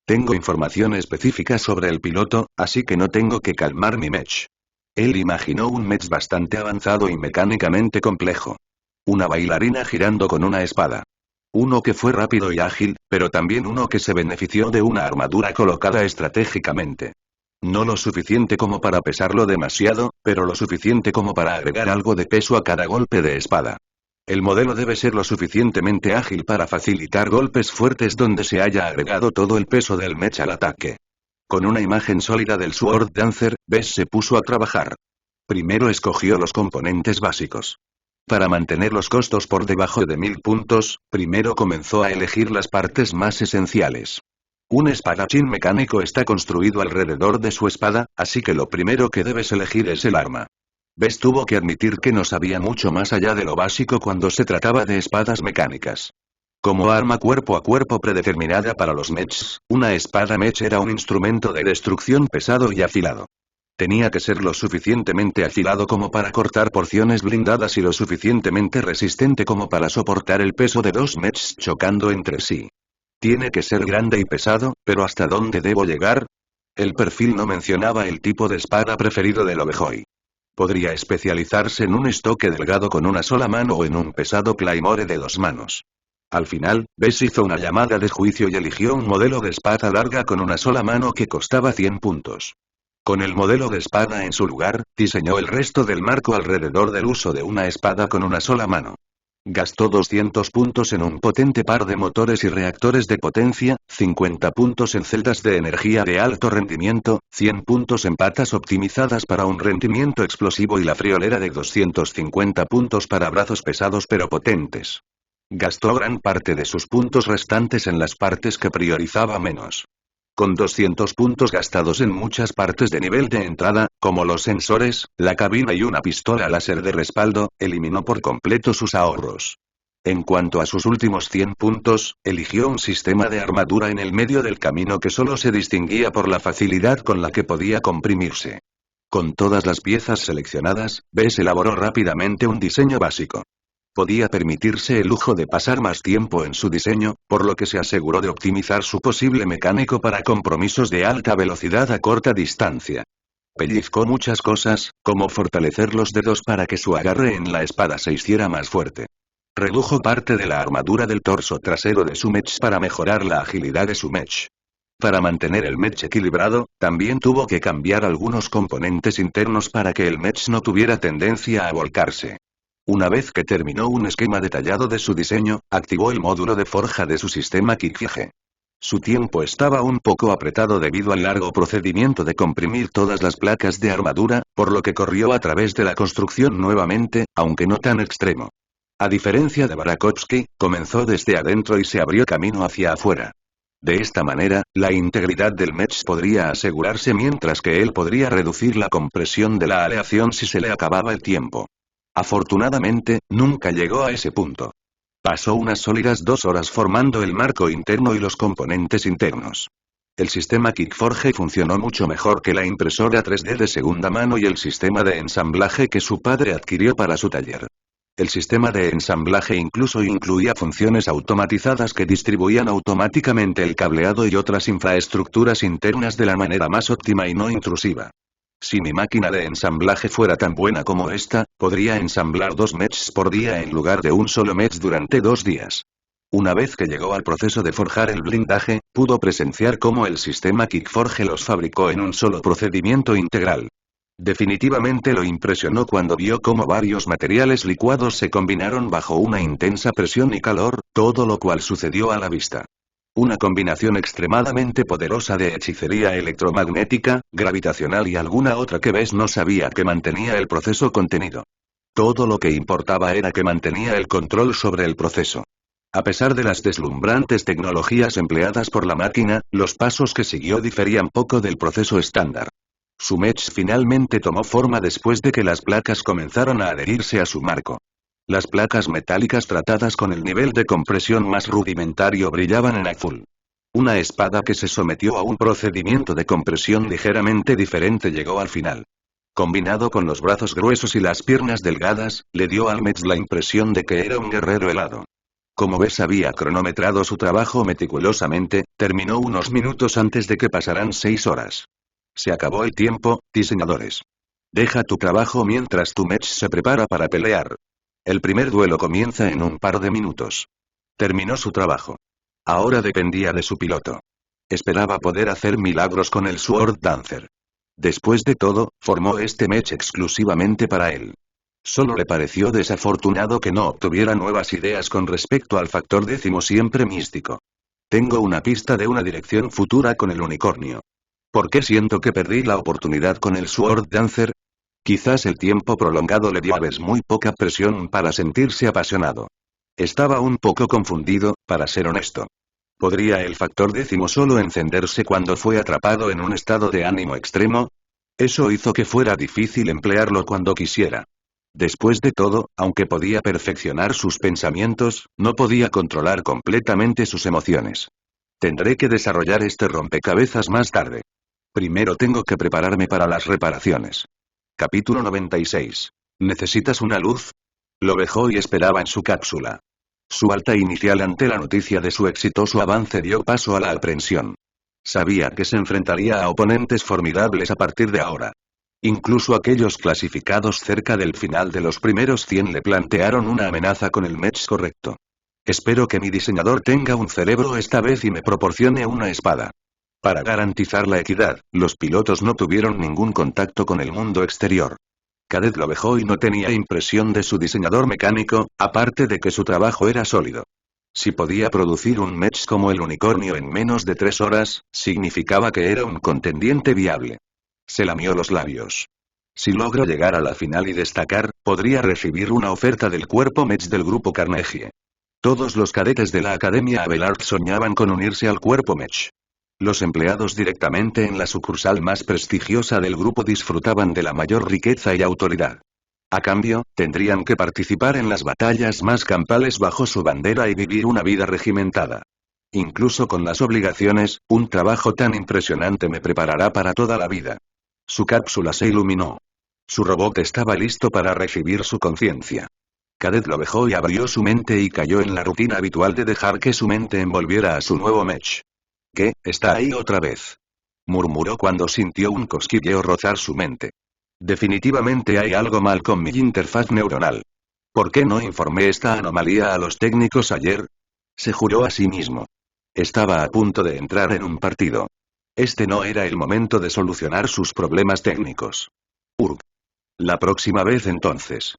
Tengo información específica sobre el piloto, así que no tengo que calmar mi mech. Él imaginó un mech bastante avanzado y mecánicamente complejo. Una bailarina girando con una espada. Uno que fue rápido y ágil, pero también uno que se benefició de una armadura colocada estratégicamente. No lo suficiente como para pesarlo demasiado, pero lo suficiente como para agregar algo de peso a cada golpe de espada. El modelo debe ser lo suficientemente ágil para facilitar golpes fuertes donde se haya agregado todo el peso del mech al ataque. Con una imagen sólida del Sword Dancer, Bess se puso a trabajar. Primero escogió los componentes básicos. Para mantener los costos por debajo de 1000 puntos, primero comenzó a elegir las partes más esenciales. Un espadachín mecánico está construido alrededor de su espada, así que lo primero que debes elegir es el arma. Bess tuvo que admitir que no sabía mucho más allá de lo básico cuando se trataba de espadas mecánicas. Como arma cuerpo a cuerpo predeterminada para los mechs, una espada mech era un instrumento de destrucción pesado y afilado. Tenía que ser lo suficientemente afilado como para cortar porciones blindadas y lo suficientemente resistente como para soportar el peso de dos mechs chocando entre sí. Tiene que ser grande y pesado, pero ¿hasta dónde debo llegar? El perfil no mencionaba el tipo de espada preferido de Lovejoy. Podría especializarse en un estoque delgado con una sola mano o en un pesado claymore de 2 manos. Al final, Bess hizo una llamada de juicio y eligió un modelo de espada larga con una sola mano que costaba 100 puntos. Con el modelo de espada en su lugar, diseñó el resto del marco alrededor del uso de una espada con una sola mano. Gastó 200 puntos en un potente par de motores y reactores de potencia, 50 puntos en celdas de energía de alto rendimiento, 100 puntos en patas optimizadas para un rendimiento explosivo y la friolera de 250 puntos para brazos pesados pero potentes. Gastó gran parte de sus puntos restantes en las partes que priorizaba menos. Con 200 puntos gastados en muchas partes de nivel de entrada, como los sensores, la cabina y una pistola láser de respaldo, eliminó por completo sus ahorros. En cuanto a sus últimos 100 puntos, eligió un sistema de armadura en el medio del camino que solo se distinguía por la facilidad con la que podía comprimirse. Con todas las piezas seleccionadas, Bess elaboró rápidamente un diseño básico. Podía permitirse el lujo de pasar más tiempo en su diseño, por lo que se aseguró de optimizar su posible mecánico para compromisos de alta velocidad a corta distancia. Pellizcó muchas cosas, como fortalecer los dedos para que su agarre en la espada se hiciera más fuerte. Redujo parte de la armadura del torso trasero de su mech para mejorar la agilidad de su mech. Para mantener el mech equilibrado, también tuvo que cambiar algunos componentes internos para que el mech no tuviera tendencia a volcarse. Una vez que terminó un esquema detallado de su diseño, activó el módulo de forja de su sistema Kikige. Su tiempo estaba un poco apretado debido al largo procedimiento de comprimir todas las placas de armadura, por lo que corrió a través de la construcción nuevamente, aunque no tan extremo. A diferencia de Barakovsky, comenzó desde adentro y se abrió camino hacia afuera. De esta manera, la integridad del mech podría asegurarse mientras que él podría reducir la compresión de la aleación si se le acababa el tiempo. Afortunadamente, nunca llegó a ese punto. Pasó unas sólidas 2 horas formando el marco interno y los componentes internos. El sistema Kickforge funcionó mucho mejor que la impresora 3D de segunda mano y el sistema de ensamblaje que su padre adquirió para su taller. El sistema de ensamblaje incluso incluía funciones automatizadas que distribuían automáticamente el cableado y otras infraestructuras internas de la manera más óptima y no intrusiva. Si mi máquina de ensamblaje fuera tan buena como esta, podría ensamblar 2 mechs por día en lugar de un solo mech durante 2 días. Una vez que llegó al proceso de forjar el blindaje, pudo presenciar cómo el sistema Kickforge los fabricó en un solo procedimiento integral. Definitivamente lo impresionó cuando vio cómo varios materiales licuados se combinaron bajo una intensa presión y calor, todo lo cual sucedió a la vista. Una combinación extremadamente poderosa de hechicería electromagnética, gravitacional y alguna otra que Bess no sabía que mantenía el proceso contenido. Todo lo que importaba era que mantenía el control sobre el proceso. A pesar de las deslumbrantes tecnologías empleadas por la máquina, los pasos que siguió diferían poco del proceso estándar. Su mech finalmente tomó forma después de que las placas comenzaron a adherirse a su marco. Las placas metálicas tratadas con el nivel de compresión más rudimentario brillaban en azul. Una espada que se sometió a un procedimiento de compresión ligeramente diferente llegó al final. Combinado con los brazos gruesos y las piernas delgadas, le dio al mech la impresión de que era un guerrero helado. Como Bess había cronometrado su trabajo meticulosamente, terminó unos minutos antes de que pasaran 6 horas. Se acabó el tiempo, diseñadores. Deja tu trabajo mientras tu mech se prepara para pelear. El primer duelo comienza en un par de minutos. Terminó su trabajo. Ahora dependía de su piloto. Esperaba poder hacer milagros con el Sword Dancer. Después de todo, formó este match exclusivamente para él. Solo le pareció desafortunado que no obtuviera nuevas ideas con respecto al factor décimo siempre místico. Tengo una pista de una dirección futura con el unicornio. ¿Por qué siento que perdí la oportunidad con el Sword Dancer? Quizás el tiempo prolongado le dio a Bes muy poca presión para sentirse apasionado. Estaba un poco confundido, para ser honesto. ¿Podría el factor décimo solo encenderse cuando fue atrapado en un estado de ánimo extremo? Eso hizo que fuera difícil emplearlo cuando quisiera. Después de todo, aunque podía perfeccionar sus pensamientos, no podía controlar completamente sus emociones. Tendré que desarrollar este rompecabezas más tarde. Primero tengo que prepararme para las reparaciones. Capítulo 96. ¿Necesitas una luz? Lo dejó y esperaba en su cápsula. Su alta inicial ante la noticia de su exitoso avance dio paso a la aprensión. Sabía que se enfrentaría a oponentes formidables a partir de ahora. Incluso aquellos clasificados cerca del final de los primeros 100 le plantearon una amenaza con el match correcto. Espero que mi diseñador tenga un cerebro esta vez y me proporcione una espada. Para garantizar la equidad, los pilotos no tuvieron ningún contacto con el mundo exterior. Cadet lo dejó y no tenía impresión de su diseñador mecánico, aparte de que su trabajo era sólido. Si podía producir un match como el unicornio en menos de 3 horas, significaba que era un contendiente viable. Se lamió los labios. Si logro llegar a la final y destacar, podría recibir una oferta del cuerpo match del grupo Carnegie. Todos los cadetes de la Academia Abelard soñaban con unirse al cuerpo match. Los empleados directamente en la sucursal más prestigiosa del grupo disfrutaban de la mayor riqueza y autoridad. A cambio, tendrían que participar en las batallas más campales bajo su bandera y vivir una vida regimentada. Incluso con las obligaciones, un trabajo tan impresionante me preparará para toda la vida. Su cápsula se iluminó. Su robot estaba listo para recibir su conciencia. Cadet lo dejó y abrió su mente y cayó en la rutina habitual de dejar que su mente envolviera a su nuevo match. ¿Qué? ¿Está ahí otra vez? Murmuró cuando sintió un cosquilleo rozar su mente. Definitivamente hay algo mal con mi interfaz neuronal. ¿Por qué no informé esta anomalía a los técnicos ayer? Se juró a sí mismo. Estaba a punto de entrar en un partido. Este no era el momento de solucionar sus problemas técnicos. Urg. La próxima vez entonces.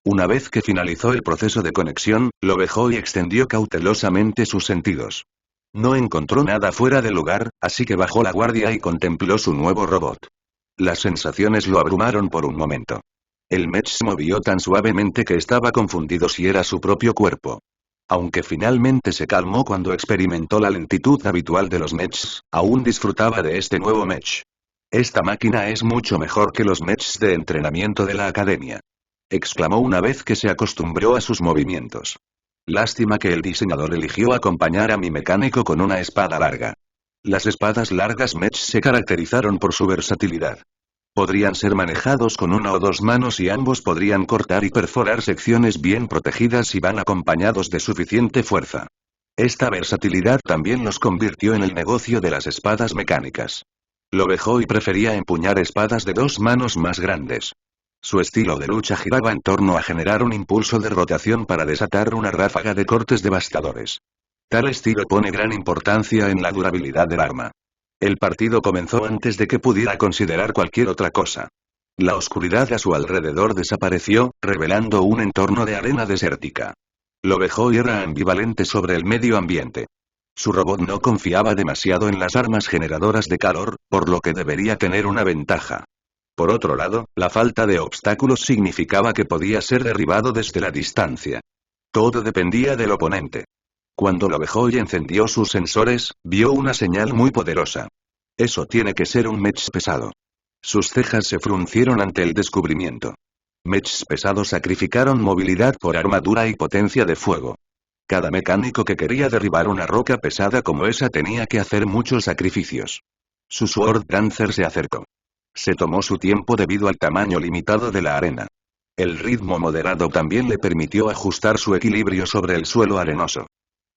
Una vez que finalizó el proceso de conexión, lo dejó y extendió cautelosamente sus sentidos. No encontró nada fuera de lugar, así que bajó la guardia y contempló su nuevo robot. Las sensaciones lo abrumaron por un momento. El match se movió tan suavemente que estaba confundido si era su propio cuerpo. Aunque finalmente se calmó cuando experimentó la lentitud habitual de los matches, aún disfrutaba de este nuevo match. Esta máquina es mucho mejor que los matches de entrenamiento de la academia. Exclamó una vez que se acostumbró a sus movimientos. Lástima que el diseñador eligió acompañar a mi mecánico con una espada larga. Las espadas largas match se caracterizaron por su versatilidad. Podrían ser manejados con una o dos manos y ambos podrían cortar y perforar secciones bien protegidas si van acompañados de suficiente fuerza. Esta versatilidad también los convirtió en el negocio de las espadas mecánicas. Lo dejó y prefería empuñar espadas de 2 manos más grandes. Su estilo de lucha giraba en torno a generar un impulso de rotación para desatar una ráfaga de cortes devastadores. Tal estilo pone gran importancia en la durabilidad del arma. El partido comenzó antes de que pudiera considerar cualquier otra cosa. La oscuridad a su alrededor desapareció, revelando un entorno de arena desértica. Lo dejó y era ambivalente sobre el medio ambiente. Su robot no confiaba demasiado en las armas generadoras de calor, por lo que debería tener una ventaja. Por otro lado, la falta de obstáculos significaba que podía ser derribado desde la distancia. Todo dependía del oponente. Cuando lo dejó y encendió sus sensores, vio una señal muy poderosa. Eso tiene que ser un match pesado. Sus cejas se fruncieron ante el descubrimiento. Matches pesados sacrificaron movilidad por armadura y potencia de fuego. Cada mecánico que quería derribar una roca pesada como esa tenía que hacer muchos sacrificios. Su Sword Dancer se acercó. Se tomó su tiempo debido al tamaño limitado de la arena. El ritmo moderado también le permitió ajustar su equilibrio sobre el suelo arenoso.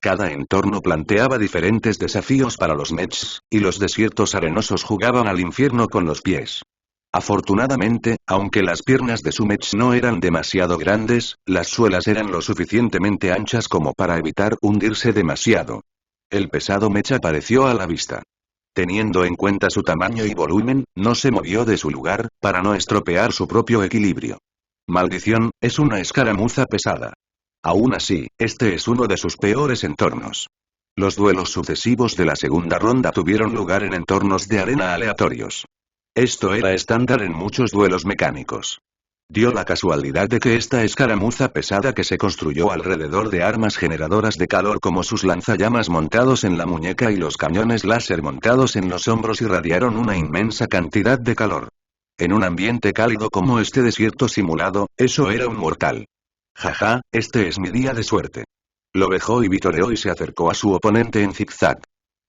Cada entorno planteaba diferentes desafíos para los matches, y los desiertos arenosos jugaban al infierno con los pies. Afortunadamente, aunque las piernas de su match no eran demasiado grandes, las suelas eran lo suficientemente anchas como para evitar hundirse demasiado. El pesado match apareció a la vista. Teniendo en cuenta su tamaño y volumen, no se movió de su lugar, para no estropear su propio equilibrio. Maldición, es una escaramuza pesada. Aún así, este es uno de sus peores entornos. Los duelos sucesivos de la segunda ronda tuvieron lugar en entornos de arena aleatorios. Esto era estándar en muchos duelos mecánicos. Dio la casualidad de que esta escaramuza pesada que se construyó alrededor de armas generadoras de calor como sus lanzallamas montados en la muñeca y los cañones láser montados en los hombros irradiaron una inmensa cantidad de calor. En un ambiente cálido como este desierto simulado, eso era un mortal. Jaja, este es mi día de suerte. Lo dejó y vitoreó y se acercó a su oponente en zigzag.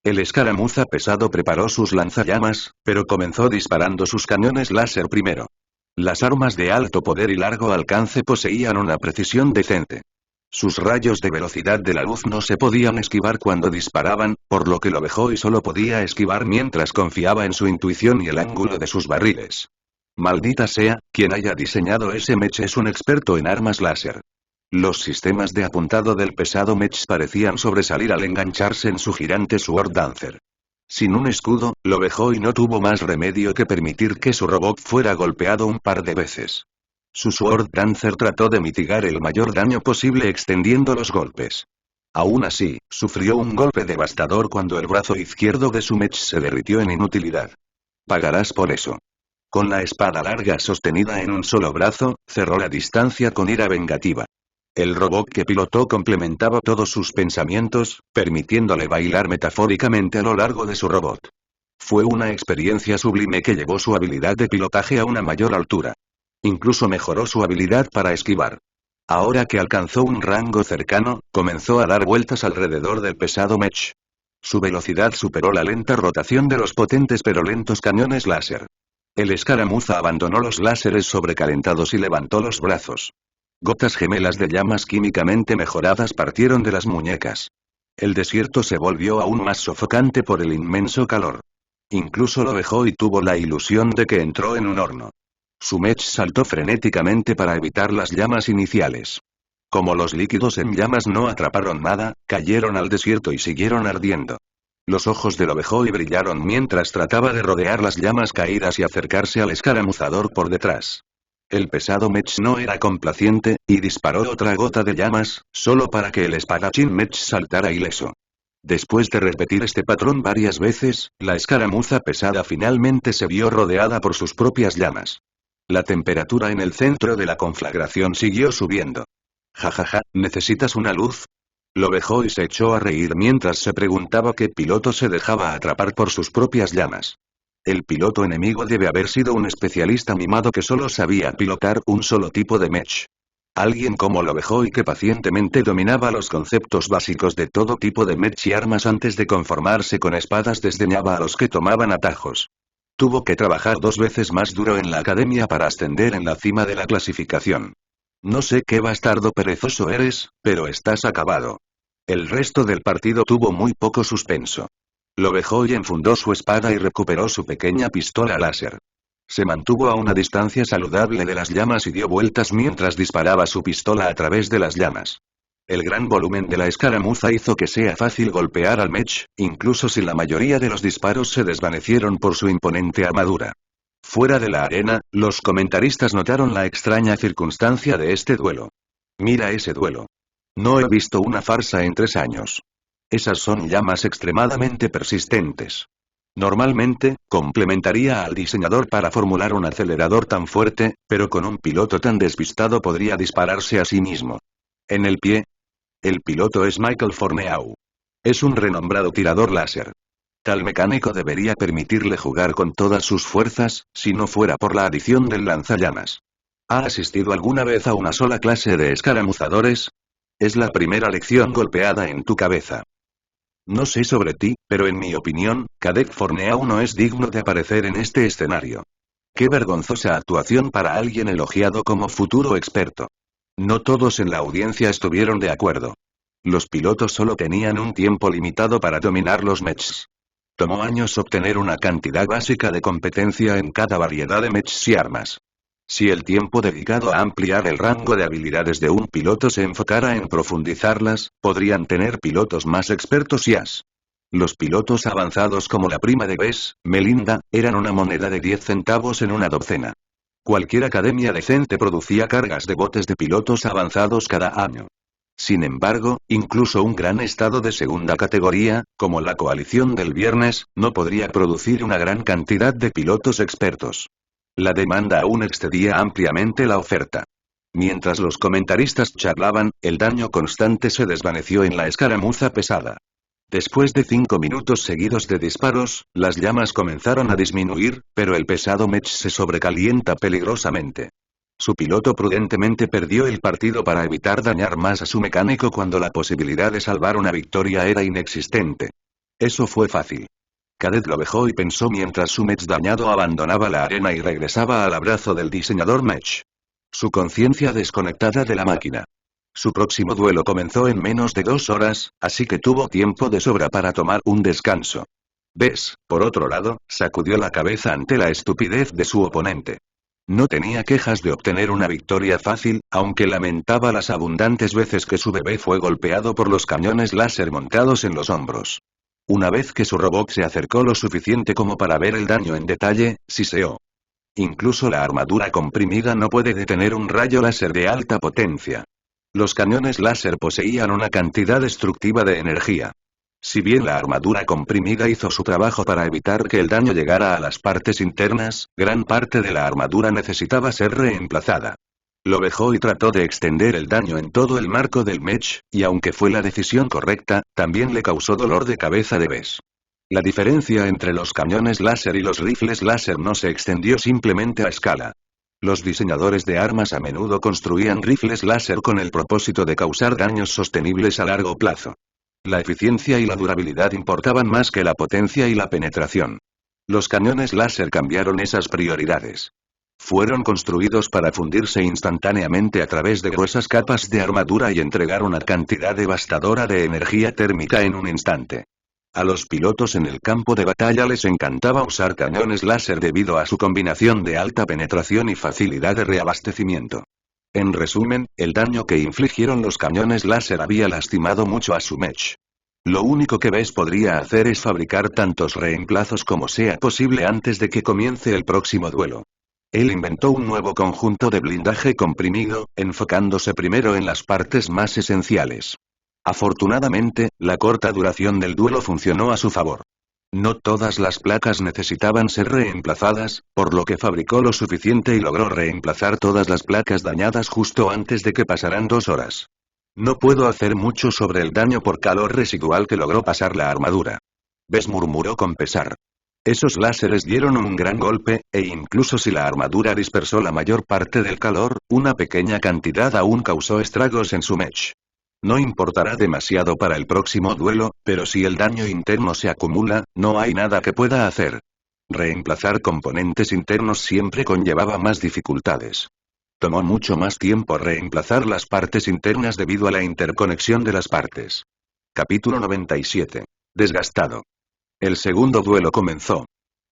El escaramuza pesado preparó sus lanzallamas, pero comenzó disparando sus cañones láser primero. Las armas de alto poder y largo alcance poseían una precisión decente. Sus rayos de velocidad de la luz no se podían esquivar cuando disparaban, por lo que lo dejó y solo podía esquivar mientras confiaba en su intuición y el ángulo de sus barriles. Maldita sea, quien haya diseñado ese mech es un experto en armas láser. Los sistemas de apuntado del pesado mech parecían sobresalir al engancharse en su gigante Sword Dancer. Sin un escudo, lo dejó y no tuvo más remedio que permitir que su robot fuera golpeado un par de veces. Su Sword Dancer trató de mitigar el mayor daño posible extendiendo los golpes. Aún así, sufrió un golpe devastador cuando el brazo izquierdo de su mech se derritió en inutilidad. Pagarás por eso. Con la espada larga sostenida en un solo brazo, cerró la distancia con ira vengativa. El robot que pilotó complementaba todos sus pensamientos, permitiéndole bailar metafóricamente a lo largo de su robot. Fue una experiencia sublime que llevó su habilidad de pilotaje a una mayor altura. Incluso mejoró su habilidad para esquivar. Ahora que alcanzó un rango cercano, comenzó a dar vueltas alrededor del pesado mech. Su velocidad superó la lenta rotación de los potentes pero lentos cañones láser. El escaramuza abandonó los láseres sobrecalentados y levantó los brazos. Gotas gemelas de llamas químicamente mejoradas partieron de las muñecas. El desierto se volvió aún más sofocante por el inmenso calor. Incluso lo dejó y tuvo la ilusión de que entró en un horno. Su mech saltó frenéticamente para evitar las llamas iniciales. Como los líquidos en llamas no atraparon nada, cayeron al desierto y siguieron ardiendo. Los ojos de Lovejoy brillaron mientras trataba de rodear las llamas caídas y acercarse al escaramuzador por detrás. El pesado mech no era complaciente, y disparó otra gota de llamas, solo para que el espadachín mech saltara ileso. Después de repetir este patrón varias veces, la escaramuza pesada finalmente se vio rodeada por sus propias llamas. La temperatura en el centro de la conflagración siguió subiendo. Jajaja, ¿necesitas una luz? Lovejoy se echó a reír mientras se preguntaba qué piloto se dejaba atrapar por sus propias llamas. El piloto enemigo debe haber sido un especialista mimado que solo sabía pilotar un solo tipo de mech. Alguien como Lovejoy que pacientemente dominaba los conceptos básicos de todo tipo de mech y armas antes de conformarse con espadas desdeñaba a los que tomaban atajos. Tuvo que trabajar 2 veces más duro en la academia para ascender en la cima de la clasificación. No sé qué bastardo perezoso eres, pero estás acabado. El resto del partido tuvo muy poco suspenso. Lovejoy enfundó su espada y recuperó su pequeña pistola láser. Se mantuvo a una distancia saludable de las llamas y dio vueltas mientras disparaba su pistola a través de las llamas. El gran volumen de la escaramuza hizo que sea fácil golpear al mech, incluso si la mayoría de los disparos se desvanecieron por su imponente armadura. Fuera de la arena, los comentaristas notaron la extraña circunstancia de este duelo. Mira ese duelo. No he visto una farsa en 3 años. Esas son llamas extremadamente persistentes. Normalmente, complementaría al diseñador para formular un acelerador tan fuerte, pero con un piloto tan despistado podría dispararse a sí mismo. En el pie. El piloto es Michael Forneau. Es un renombrado tirador láser. Tal mecánico debería permitirle jugar con todas sus fuerzas, si no fuera por la adición del lanzallamas. ¿Ha asistido alguna vez a una sola clase de escaramuzadores? Es la primera lección golpeada en tu cabeza. No sé sobre ti, pero en mi opinión, Cadet Forneau no es digno de aparecer en este escenario. Qué vergonzosa actuación para alguien elogiado como futuro experto. No todos en la audiencia estuvieron de acuerdo. Los pilotos solo tenían un tiempo limitado para dominar los mechs. Tomó años obtener una cantidad básica de competencia en cada variedad de mechs y armas. Si el tiempo dedicado a ampliar el rango de habilidades de un piloto se enfocara en profundizarlas, podrían tener pilotos más expertos y as. Los pilotos avanzados como la prima de Bess, Melinda, eran una moneda de 10 centavos en una docena. Cualquier academia decente producía cargas de botes de pilotos avanzados cada año. Sin embargo, incluso un gran estado de segunda categoría, como la coalición del viernes, no podría producir una gran cantidad de pilotos expertos. La demanda aún excedía ampliamente la oferta. Mientras los comentaristas charlaban, el daño constante se desvaneció en la escaramuza pesada. Después de 5 minutos seguidos de disparos, las llamas comenzaron a disminuir, pero el pesado mech se sobrecalienta peligrosamente. Su piloto prudentemente perdió el partido para evitar dañar más a su mecánico cuando la posibilidad de salvar una victoria era inexistente. Eso fue fácil. Cadet lo dejó y pensó mientras su mech dañado abandonaba la arena y regresaba al abrazo del diseñador mech. Su conciencia desconectada de la máquina. Su próximo duelo comenzó en menos de 2 horas, así que tuvo tiempo de sobra para tomar un descanso. Bess, por otro lado, sacudió la cabeza ante la estupidez de su oponente. No tenía quejas de obtener una victoria fácil, aunque lamentaba las abundantes veces que su bebé fue golpeado por los cañones láser montados en los hombros. Una vez que su robot se acercó lo suficiente como para ver el daño en detalle, siseó. Incluso la armadura comprimida no puede detener un rayo láser de alta potencia. Los cañones láser poseían una cantidad destructiva de energía. Si bien la armadura comprimida hizo su trabajo para evitar que el daño llegara a las partes internas, gran parte de la armadura necesitaba ser reemplazada. Lo dejó y trató de extender el daño en todo el marco del mech, y aunque fue la decisión correcta, también le causó dolor de cabeza de Bess. La diferencia entre los cañones láser y los rifles láser no se extendió simplemente a escala. Los diseñadores de armas a menudo construían rifles láser con el propósito de causar daños sostenibles a largo plazo. La eficiencia y la durabilidad importaban más que la potencia y la penetración. Los cañones láser cambiaron esas prioridades. Fueron construidos para fundirse instantáneamente a través de gruesas capas de armadura y entregar una cantidad devastadora de energía térmica en un instante. A los pilotos en el campo de batalla les encantaba usar cañones láser debido a su combinación de alta penetración y facilidad de reabastecimiento. En resumen, el daño que infligieron los cañones láser había lastimado mucho a su mech. Lo único que Bess podría hacer es fabricar tantos reemplazos como sea posible antes de que comience el próximo duelo. Él inventó un nuevo conjunto de blindaje comprimido, enfocándose primero en las partes más esenciales. Afortunadamente, la corta duración del duelo funcionó a su favor. No todas las placas necesitaban ser reemplazadas, por lo que fabricó lo suficiente y logró reemplazar todas las placas dañadas justo antes de que pasaran 2 horas. No puedo hacer mucho sobre el daño por calor residual que logró pasar la armadura. Bess murmuró con pesar. Esos láseres dieron un gran golpe, e incluso si la armadura dispersó la mayor parte del calor, una pequeña cantidad aún causó estragos en su mech. No importará demasiado para el próximo duelo, pero si el daño interno se acumula, no hay nada que pueda hacer. Reemplazar componentes internos siempre conllevaba más dificultades. Tomó mucho más tiempo reemplazar las partes internas debido a la interconexión de las partes. Capítulo 97. Desgastado. El segundo duelo comenzó.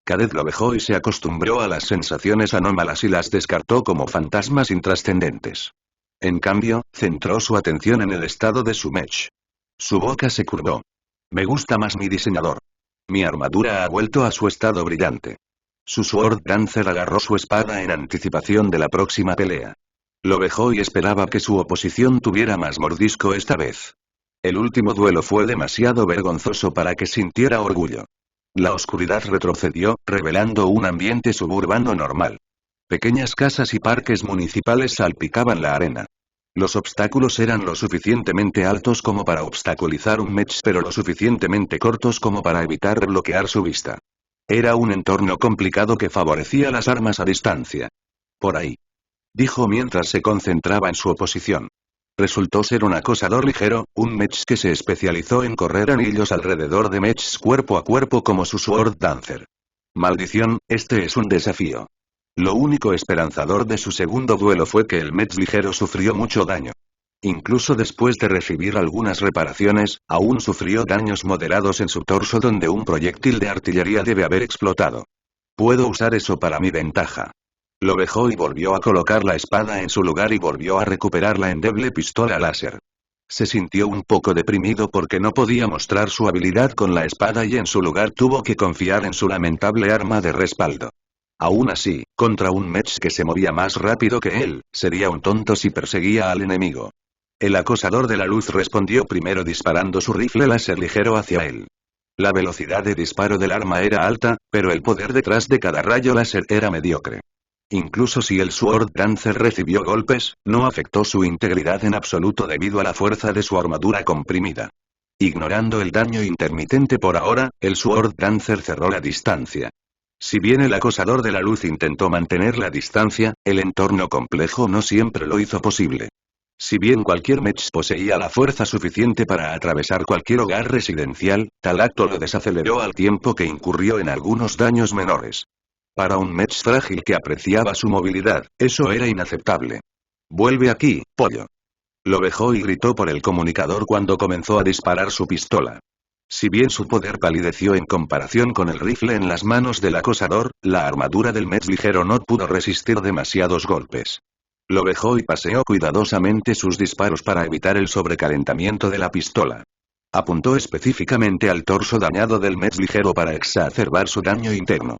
Cadet lo dejó y se acostumbró a las sensaciones anómalas y las descartó como fantasmas intrascendentes. En cambio, centró su atención en el estado de su mech. Su boca se curvó. Me gusta más mi diseñador. Mi armadura ha vuelto a su estado brillante. Su Sword Dancer agarró su espada en anticipación de la próxima pelea. Lo dejó y esperaba que su oposición tuviera más mordisco esta vez. El último duelo fue demasiado vergonzoso para que sintiera orgullo. La oscuridad retrocedió, revelando un ambiente suburbano normal. Pequeñas casas y parques municipales salpicaban la arena. Los obstáculos eran lo suficientemente altos como para obstaculizar un mech, pero lo suficientemente cortos como para evitar bloquear su vista. Era un entorno complicado que favorecía las armas a distancia. Por ahí. Dijo mientras se concentraba en su oposición. Resultó ser un acosador ligero, un mech que se especializó en correr anillos alrededor de mechs cuerpo a cuerpo como su Sword Dancer. Maldición, este es un desafío. Lo único esperanzador de su segundo duelo fue que el mech ligero sufrió mucho daño. Incluso después de recibir algunas reparaciones, aún sufrió daños moderados en su torso donde un proyectil de artillería debe haber explotado. Puedo usar eso para mi ventaja. Lo dejó y volvió a colocar la espada en su lugar y volvió a recuperar la endeble pistola láser. Se sintió un poco deprimido porque no podía mostrar su habilidad con la espada y en su lugar tuvo que confiar en su lamentable arma de respaldo. Aún así, contra un mech que se movía más rápido que él, sería un tonto si perseguía al enemigo. El acosador de la luz respondió primero disparando su rifle láser ligero hacia él. La velocidad de disparo del arma era alta, pero el poder detrás de cada rayo láser era mediocre. Incluso si el Sword Dancer recibió golpes, no afectó su integridad en absoluto debido a la fuerza de su armadura comprimida. Ignorando el daño intermitente por ahora, el Sword Dancer cerró la distancia. Si bien el acosador de la luz intentó mantener la distancia, el entorno complejo no siempre lo hizo posible. Si bien cualquier mech poseía la fuerza suficiente para atravesar cualquier hogar residencial, tal acto lo desaceleró al tiempo que incurrió en algunos daños menores. Para un mech frágil que apreciaba su movilidad, eso era inaceptable. «Vuelve aquí, pollo». Lo vejó y gritó por el comunicador cuando comenzó a disparar su pistola. Si bien su poder palideció en comparación con el rifle en las manos del acosador, la armadura del mech ligero no pudo resistir demasiados golpes. Lo vejó y paseó cuidadosamente sus disparos para evitar el sobrecalentamiento de la pistola. Apuntó específicamente al torso dañado del mech ligero para exacerbar su daño interno.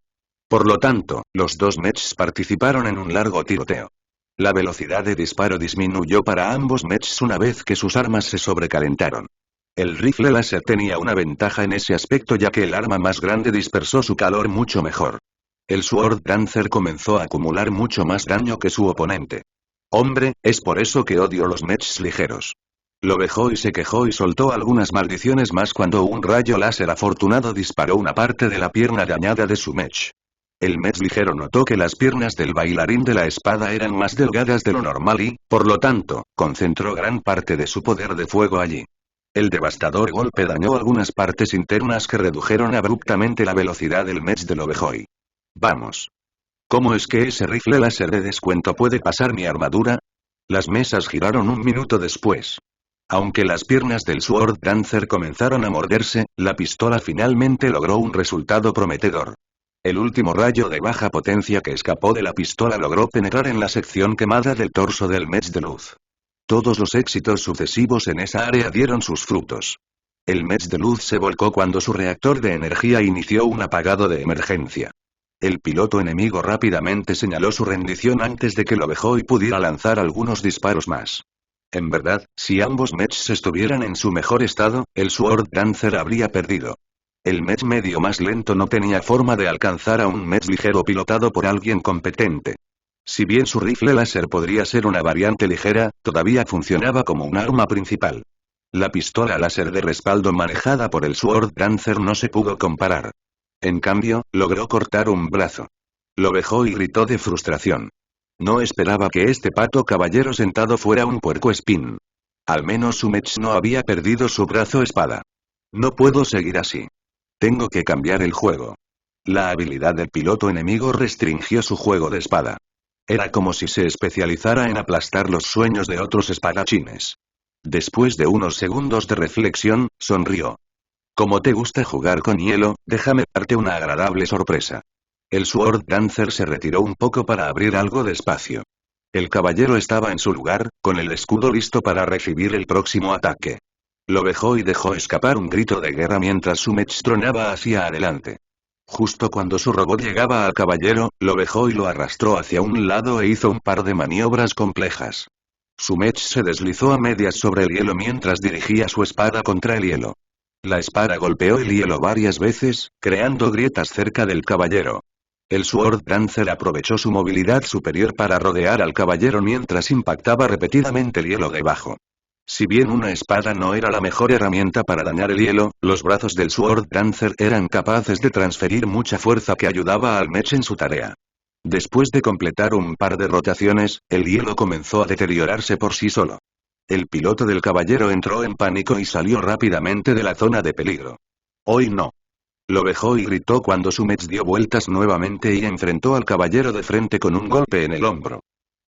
Por lo tanto, los dos mechs participaron en un largo tiroteo. La velocidad de disparo disminuyó para ambos mechs una vez que sus armas se sobrecalentaron. El rifle láser tenía una ventaja en ese aspecto ya que el arma más grande dispersó su calor mucho mejor. El Sword Dancer comenzó a acumular mucho más daño que su oponente. Hombre, es por eso que odio los mechs ligeros. Lo vejó y se quejó y soltó algunas maldiciones más cuando un rayo láser afortunado disparó una parte de la pierna dañada de su mech. El mech ligero notó que las piernas del bailarín de la espada eran más delgadas de lo normal y, por lo tanto, concentró gran parte de su poder de fuego allí. El devastador golpe dañó algunas partes internas que redujeron abruptamente la velocidad del mech de Lovejoy. Vamos. ¿Cómo es que ese rifle láser de descuento puede pasar mi armadura? Las mesas giraron un minuto después. Aunque las piernas del Sword Dancer comenzaron a morderse, la pistola finalmente logró un resultado prometedor. El último rayo de baja potencia que escapó de la pistola logró penetrar en la sección quemada del torso del mech de luz. Todos los éxitos sucesivos en esa área dieron sus frutos. El mech de luz se volcó cuando su reactor de energía inició un apagado de emergencia. El piloto enemigo rápidamente señaló su rendición antes de que Lovejoy pudiera lanzar algunos disparos más. En verdad, si ambos mechs estuvieran en su mejor estado, el Sword Dancer habría perdido. El mech medio más lento no tenía forma de alcanzar a un mech ligero pilotado por alguien competente. Si bien su rifle láser podría ser una variante ligera, todavía funcionaba como un arma principal. La pistola láser de respaldo manejada por el Sword Dancer no se pudo comparar. En cambio, logró cortar un brazo. Lo vejó y gritó de frustración. No esperaba que este pato caballero sentado fuera un puercoespín. Al menos su mech no había perdido su brazo espada. No puedo seguir así. Tengo que cambiar el juego. La habilidad del piloto enemigo restringió su juego de espada. Era como si se especializara en aplastar los sueños de otros espadachines. Después de unos segundos de reflexión, sonrió. Como te gusta jugar con hielo, déjame darte una agradable sorpresa. El Sword Dancer se retiró un poco para abrir algo de espacio. El caballero estaba en su lugar, con el escudo listo para recibir el próximo ataque. Lo vejó y dejó escapar un grito de guerra mientras su mech tronaba hacia adelante. Justo cuando su robot llegaba al caballero, lo vejó y lo arrastró hacia un lado e hizo un par de maniobras complejas. Su mech se deslizó a medias sobre el hielo mientras dirigía su espada contra el hielo. La espada golpeó el hielo varias veces, creando grietas cerca del caballero. El Sword Dancer aprovechó su movilidad superior para rodear al caballero mientras impactaba repetidamente el hielo debajo. Si bien una espada no era la mejor herramienta para dañar el hielo, los brazos del Sword Dancer eran capaces de transferir mucha fuerza que ayudaba al mech en su tarea. Después de completar un par de rotaciones, el hielo comenzó a deteriorarse por sí solo. El piloto del caballero entró en pánico y salió rápidamente de la zona de peligro. Hoy no. Lo vejó y gritó cuando su mech dio vueltas nuevamente y enfrentó al caballero de frente con un golpe en el hombro.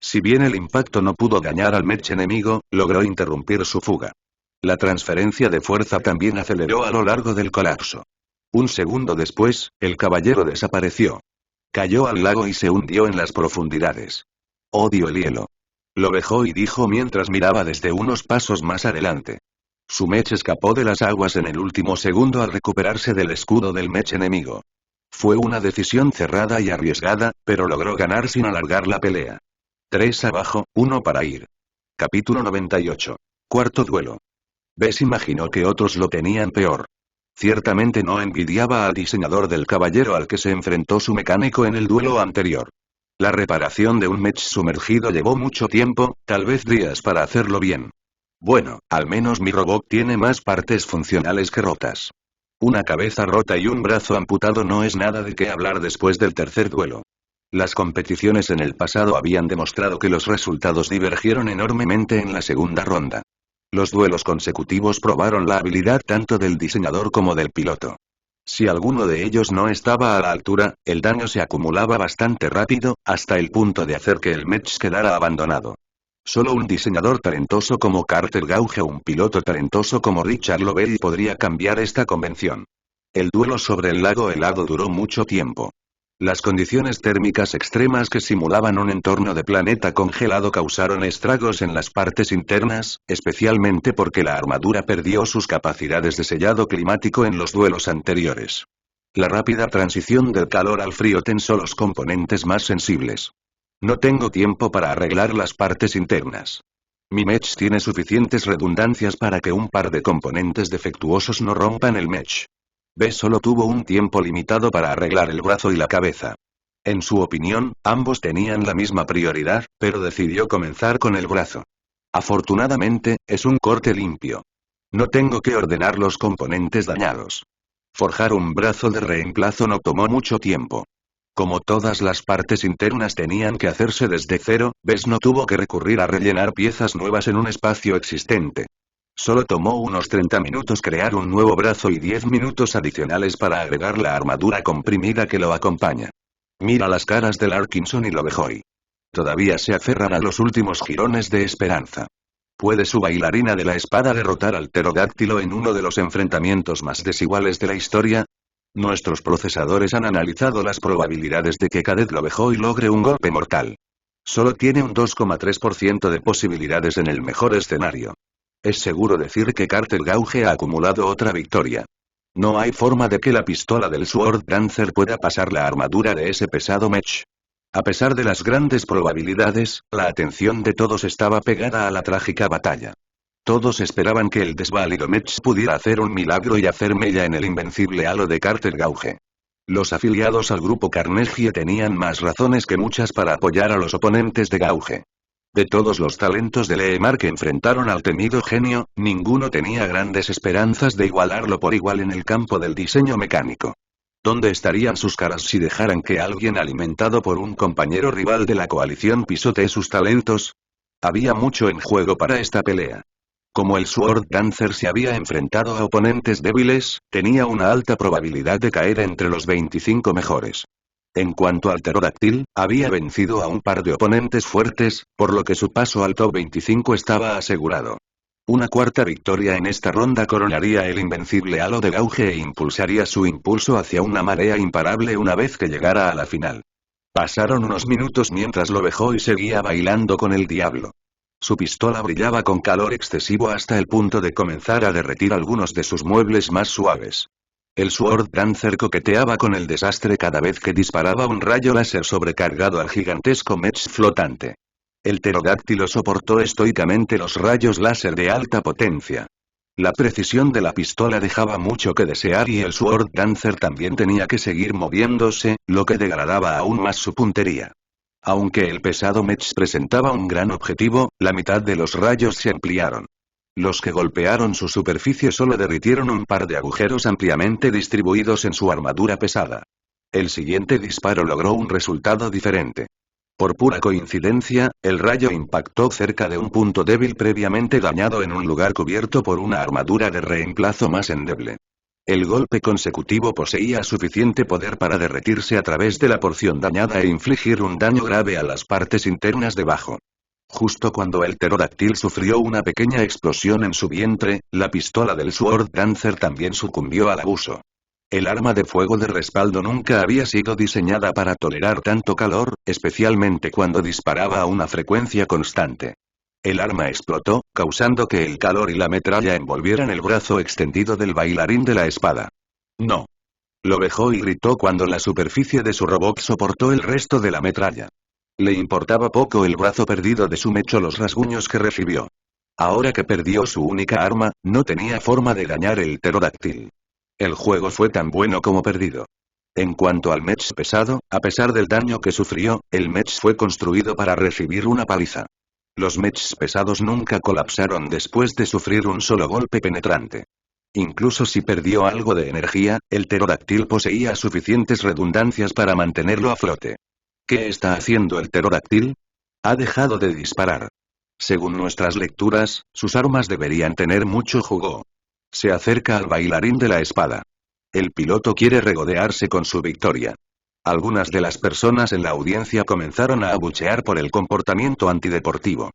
Si bien el impacto no pudo dañar al mech enemigo, logró interrumpir su fuga. La transferencia de fuerza también aceleró a lo largo del colapso. Un segundo después, el caballero desapareció. Cayó al lago y se hundió en las profundidades. Odio el hielo. Lo dejó y dijo mientras miraba desde unos pasos más adelante. Su mech escapó de las aguas en el último segundo al recuperarse del escudo del mech enemigo. Fue una decisión cerrada y arriesgada, pero logró ganar sin alargar la pelea. 3 abajo, 1 para ir. Capítulo 98. Cuarto duelo. Bess imaginó que otros lo tenían peor. Ciertamente no envidiaba al diseñador del caballero al que se enfrentó su mecánico en el duelo anterior. La reparación de un mech sumergido llevó mucho tiempo, tal vez días para hacerlo bien. Bueno, al menos mi robot tiene más partes funcionales que rotas. Una cabeza rota y un brazo amputado no es nada de qué hablar después del tercer duelo. Las competiciones en el pasado habían demostrado que los resultados divergieron enormemente en la segunda ronda. Los duelos consecutivos probaron la habilidad tanto del diseñador como del piloto. Si alguno de ellos no estaba a la altura, el daño se acumulaba bastante rápido, hasta el punto de hacer que el mech quedara abandonado. Solo un diseñador talentoso como Carter Gauge o un piloto talentoso como Richard Lovelli podría cambiar esta convención. El duelo sobre el lago helado duró mucho tiempo. Las condiciones térmicas extremas que simulaban un entorno de planeta congelado causaron estragos en las partes internas, especialmente porque la armadura perdió sus capacidades de sellado climático en los duelos anteriores. La rápida transición del calor al frío tensó los componentes más sensibles. No tengo tiempo para arreglar las partes internas. Mi mech tiene suficientes redundancias para que un par de componentes defectuosos no rompan el mech. B solo tuvo un tiempo limitado para arreglar el brazo y la cabeza. En su opinión, ambos tenían la misma prioridad, pero decidió comenzar con el brazo. Afortunadamente, es un corte limpio. No tengo que ordenar los componentes dañados. Forjar un brazo de reemplazo no tomó mucho tiempo. Como todas las partes internas tenían que hacerse desde cero, Bess no tuvo que recurrir a rellenar piezas nuevas en un espacio existente. Solo tomó unos 30 minutos crear un nuevo brazo y 10 minutos adicionales para agregar la armadura comprimida que lo acompaña. Mira las caras de Larkinson y Lovejoy. Todavía se aferran a los últimos jirones de esperanza. ¿Puede su bailarina de la espada derrotar al pterodáctilo en uno de los enfrentamientos más desiguales de la historia? Nuestros procesadores han analizado las probabilidades de que Cadet Lovejoy logre un golpe mortal. Solo tiene un 2,3% de posibilidades en el mejor escenario. Es seguro decir que Carter Gauge ha acumulado otra victoria. No hay forma de que la pistola del Sword Dancer pueda pasar la armadura de ese pesado mech. A pesar de las grandes probabilidades, la atención de todos estaba pegada a la trágica batalla. Todos esperaban que el desválido mech pudiera hacer un milagro y hacer mella en el invencible halo de Carter Gauge. Los afiliados al grupo Carnegie tenían más razones que muchas para apoyar a los oponentes de Gauge. De todos los talentos de Leemar que enfrentaron al temido genio, ninguno tenía grandes esperanzas de igualarlo por igual en el campo del diseño mecánico. ¿Dónde estarían sus caras si dejaran que alguien alimentado por un compañero rival de la coalición pisotee sus talentos? Había mucho en juego para esta pelea. Como el Sword Dancer se había enfrentado a oponentes débiles, tenía una alta probabilidad de caer entre los 25 mejores. En cuanto al pterodáctil, había vencido a un par de oponentes fuertes, por lo que su paso al top 25 estaba asegurado. Una cuarta victoria en esta ronda coronaría el invencible halo de Gauge e impulsaría su impulso hacia una marea imparable una vez que llegara a la final. Pasaron unos minutos mientras Lovejoy seguía bailando con el diablo. Su pistola brillaba con calor excesivo hasta el punto de comenzar a derretir algunos de sus muebles más suaves. El Sword Dancer coqueteaba con el desastre cada vez que disparaba un rayo láser sobrecargado al gigantesco mech flotante. El pterodáctilo soportó estoicamente los rayos láser de alta potencia. La precisión de la pistola dejaba mucho que desear y el Sword Dancer también tenía que seguir moviéndose, lo que degradaba aún más su puntería. Aunque el pesado mech presentaba un gran objetivo, la mitad de los rayos se ampliaron. Los que golpearon su superficie solo derritieron un par de agujeros ampliamente distribuidos en su armadura pesada. El siguiente disparo logró un resultado diferente. Por pura coincidencia, el rayo impactó cerca de un punto débil previamente dañado en un lugar cubierto por una armadura de reemplazo más endeble. El golpe consecutivo poseía suficiente poder para derretirse a través de la porción dañada e infligir un daño grave a las partes internas debajo. Justo cuando el pterodáctil sufrió una pequeña explosión en su vientre, la pistola del Sword Dancer también sucumbió al abuso. El arma de fuego de respaldo nunca había sido diseñada para tolerar tanto calor, especialmente cuando disparaba a una frecuencia constante. El arma explotó, causando que el calor y la metralla envolvieran el brazo extendido del bailarín de la espada. No. Lo dejó y gritó cuando la superficie de su robot soportó el resto de la metralla. Le importaba poco el brazo perdido de su mech o los rasguños que recibió. Ahora que perdió su única arma, no tenía forma de dañar el pterodáctil. El juego fue tan bueno como perdido. En cuanto al mech pesado, a pesar del daño que sufrió, el mech fue construido para recibir una paliza. Los mechs pesados nunca colapsaron después de sufrir un solo golpe penetrante. Incluso si perdió algo de energía, el pterodáctil poseía suficientes redundancias para mantenerlo a flote. ¿Qué está haciendo el pterodáctil? Ha dejado de disparar. Según nuestras lecturas, sus armas deberían tener mucho jugo. Se acerca al bailarín de la espada. El piloto quiere regodearse con su victoria. Algunas de las personas en la audiencia comenzaron a abuchear por el comportamiento antideportivo.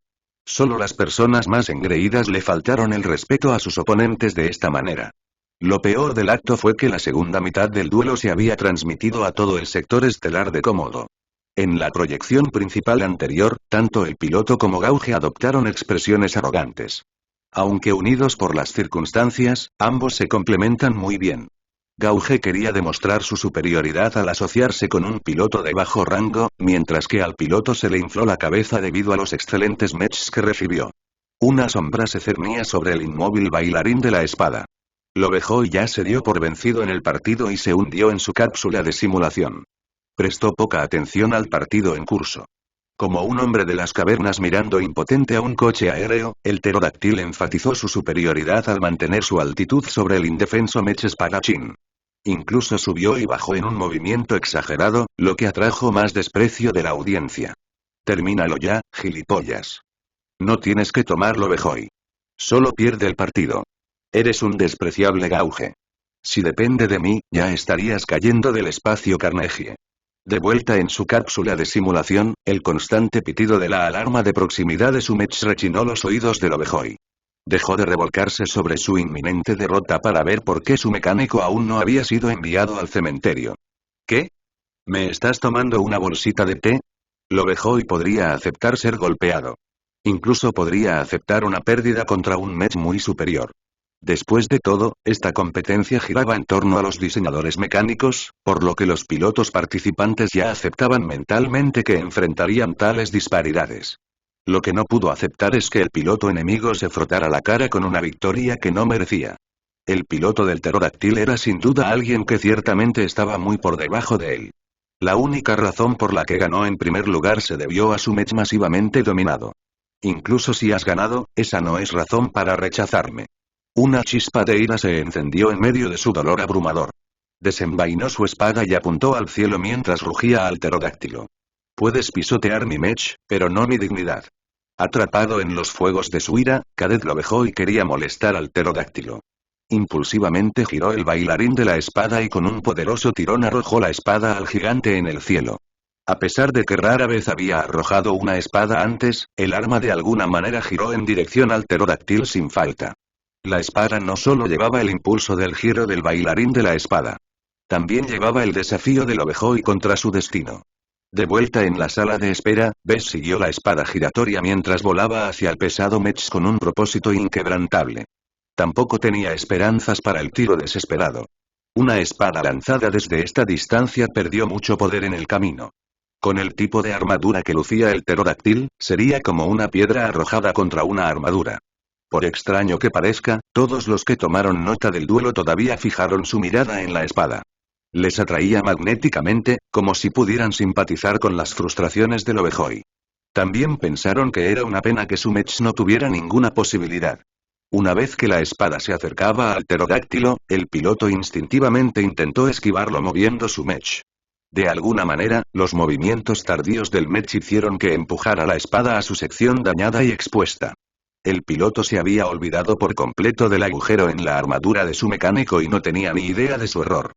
Solo las personas más engreídas le faltaron el respeto a sus oponentes de esta manera. Lo peor del acto fue que la segunda mitad del duelo se había transmitido a todo el sector estelar de Komodo. En la proyección principal anterior, tanto el piloto como Gauge adoptaron expresiones arrogantes. Aunque unidos por las circunstancias, ambos se complementan muy bien. Gauge quería demostrar su superioridad al asociarse con un piloto de bajo rango, mientras que al piloto se le infló la cabeza debido a los excelentes mechs que recibió. Una sombra se cernía sobre el inmóvil bailarín de la espada. Lo dejó y ya se dio por vencido en el partido y se hundió en su cápsula de simulación. Prestó poca atención al partido en curso. Como un hombre de las cavernas mirando impotente a un coche aéreo, el pterodáctil enfatizó su superioridad al mantener su altitud sobre el indefenso mech espadachín. Incluso subió y bajó en un movimiento exagerado, lo que atrajo más desprecio de la audiencia. Termínalo ya, gilipollas. No tienes que tomarlo Bejoy. Solo pierde el partido. Eres un despreciable Gauge. Si depende de mí, ya estarías cayendo del espacio Carnegie. De vuelta en su cápsula de simulación, el constante pitido de la alarma de proximidad de su mech rechinó los oídos de Lovejoy. Dejó de revolcarse sobre su inminente derrota para ver por qué su mecánico aún no había sido enviado al cementerio. ¿Qué? ¿Me estás tomando una bolsita de té? Lovejoy podría aceptar ser golpeado. Incluso podría aceptar una pérdida contra un mech muy superior. Después de todo, esta competencia giraba en torno a los diseñadores mecánicos, por lo que los pilotos participantes ya aceptaban mentalmente que enfrentarían tales disparidades. Lo que no pudo aceptar es que el piloto enemigo se frotara la cara con una victoria que no merecía. El piloto del pterodáctil era sin duda alguien que ciertamente estaba muy por debajo de él. La única razón por la que ganó en primer lugar se debió a su mech masivamente dominado. Incluso si has ganado, esa no es razón para rechazarme. Una chispa de ira se encendió en medio de su dolor abrumador. Desenvainó su espada y apuntó al cielo mientras rugía al pterodáctilo. Puedes pisotear mi mech, pero no mi dignidad. Atrapado en los fuegos de su ira, Cadet lo dejó y quería molestar al pterodáctilo. Impulsivamente giró el bailarín de la espada y con un poderoso tirón arrojó la espada al gigante en el cielo. A pesar de que rara vez había arrojado una espada antes, el arma de alguna manera giró en dirección al pterodáctil sin falta. La espada no solo llevaba el impulso del giro del bailarín de la espada. También llevaba el desafío de Lovejoy contra su destino. De vuelta en la sala de espera, Bess siguió la espada giratoria mientras volaba hacia el pesado mech con un propósito inquebrantable. Tampoco tenía esperanzas para el tiro desesperado. Una espada lanzada desde esta distancia perdió mucho poder en el camino. Con el tipo de armadura que lucía el pterodáctil, sería como una piedra arrojada contra una armadura. Por extraño que parezca, todos los que tomaron nota del duelo todavía fijaron su mirada en la espada. Les atraía magnéticamente, como si pudieran simpatizar con las frustraciones de Lovejoy. También pensaron que era una pena que su mech no tuviera ninguna posibilidad. Una vez que la espada se acercaba al pterodáctilo, el piloto instintivamente intentó esquivarlo moviendo su mech. De alguna manera, los movimientos tardíos del mech hicieron que empujara la espada a su sección dañada y expuesta. El piloto se había olvidado por completo del agujero en la armadura de su mecánico y no tenía ni idea de su error.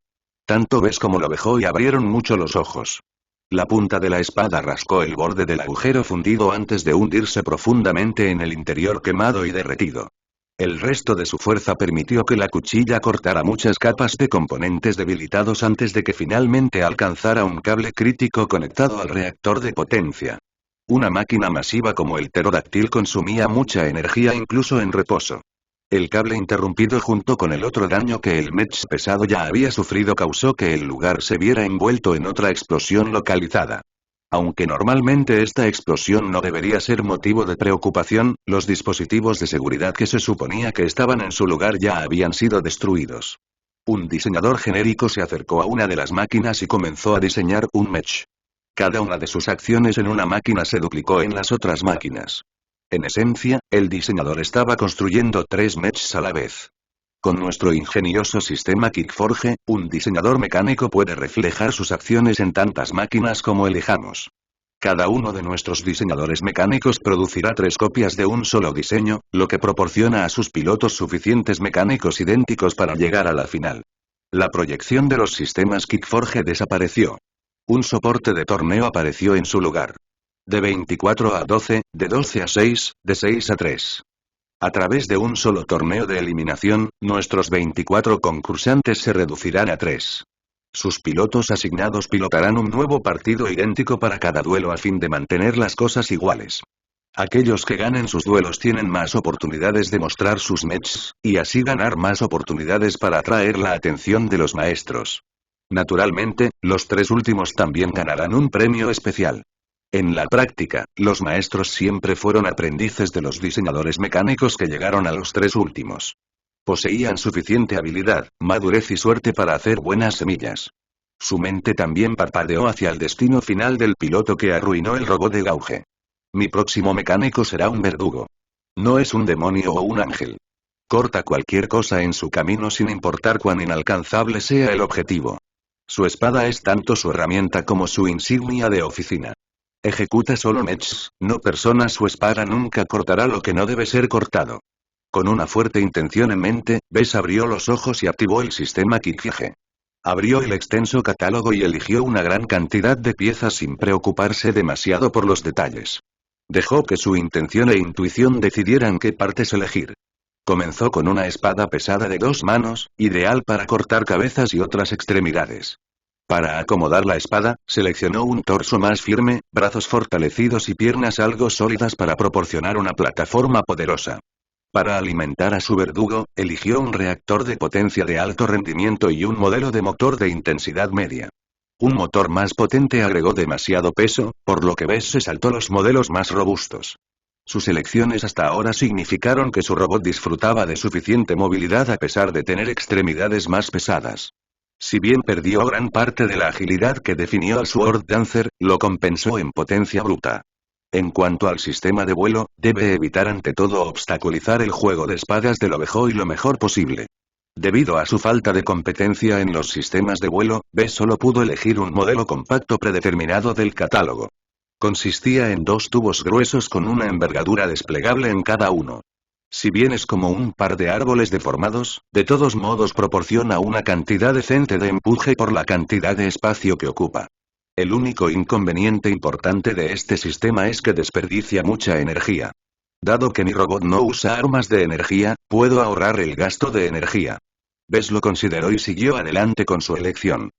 Tanto Bess como Lovejoy abrieron mucho los ojos. La punta de la espada rascó el borde del agujero fundido antes de hundirse profundamente en el interior quemado y derretido. El resto de su fuerza permitió que la cuchilla cortara muchas capas de componentes debilitados antes de que finalmente alcanzara un cable crítico conectado al reactor de potencia. Una máquina masiva como el pterodáctil consumía mucha energía incluso en reposo. El cable interrumpido junto con el otro daño que el mech pesado ya había sufrido causó que el lugar se viera envuelto en otra explosión localizada. Aunque normalmente esta explosión no debería ser motivo de preocupación, los dispositivos de seguridad que se suponía que estaban en su lugar ya habían sido destruidos. Un diseñador genérico se acercó a una de las máquinas y comenzó a diseñar un mech. Cada una de sus acciones en una máquina se duplicó en las otras máquinas. En esencia, el diseñador estaba construyendo 3 mechs a la vez. Con nuestro ingenioso sistema Kickforge, un diseñador mecánico puede reflejar sus acciones en tantas máquinas como elijamos. Cada uno de nuestros diseñadores mecánicos producirá 3 copias de un solo diseño, lo que proporciona a sus pilotos suficientes mecánicos idénticos para llegar a la final. La proyección de los sistemas Kickforge desapareció. Un soporte de torneo apareció en su lugar. De 24 a 12, de 12 a 6, de 6 a 3. A través de un solo torneo de eliminación, nuestros 24 concursantes se reducirán a 3. Sus pilotos asignados pilotarán un nuevo partido idéntico para cada duelo a fin de mantener las cosas iguales. Aquellos que ganen sus duelos tienen más oportunidades de mostrar sus mechs, y así ganar más oportunidades para atraer la atención de los maestros. Naturalmente, los 3 últimos también ganarán un premio especial. En la práctica, los maestros siempre fueron aprendices de los diseñadores mecánicos que llegaron a los 3 últimos. Poseían suficiente habilidad, madurez y suerte para hacer buenas semillas. Su mente también parpadeó hacia el destino final del piloto que arruinó el robot de Gauge. Mi próximo mecánico será un verdugo. No es un demonio o un ángel. Corta cualquier cosa en su camino sin importar cuán inalcanzable sea el objetivo. Su espada es tanto su herramienta como su insignia de oficina. Ejecuta solo mechs, no personas. Su espada nunca cortará lo que no debe ser cortado. Con una fuerte intención en mente, Bess abrió los ojos y activó el sistema Kickforge. Abrió el extenso catálogo y eligió una gran cantidad de piezas sin preocuparse demasiado por los detalles. Dejó que su intención e intuición decidieran qué partes elegir. Comenzó con una espada pesada de 2 manos, ideal para cortar cabezas y otras extremidades. Para acomodar la espada, seleccionó un torso más firme, brazos fortalecidos y piernas algo sólidas para proporcionar una plataforma poderosa. Para alimentar a su verdugo, eligió un reactor de potencia de alto rendimiento y un modelo de motor de intensidad media. Un motor más potente agregó demasiado peso, por lo que Bess se saltó los modelos más robustos. Sus elecciones hasta ahora significaron que su robot disfrutaba de suficiente movilidad a pesar de tener extremidades más pesadas. Si bien perdió gran parte de la agilidad que definió al Sword Dancer, lo compensó en potencia bruta. En cuanto al sistema de vuelo, debe evitar ante todo obstaculizar el juego de espadas de lo mejor y lo mejor posible. Debido a su falta de competencia en los sistemas de vuelo, Bess solo pudo elegir un modelo compacto predeterminado del catálogo. Consistía en 2 tubos gruesos con una envergadura desplegable en cada uno. Si bien es como un par de árboles deformados, de todos modos proporciona una cantidad decente de empuje por la cantidad de espacio que ocupa. El único inconveniente importante de este sistema es que desperdicia mucha energía. Dado que mi robot no usa armas de energía, puedo ahorrar el gasto de energía. Bess lo consideró y siguió adelante con su elección.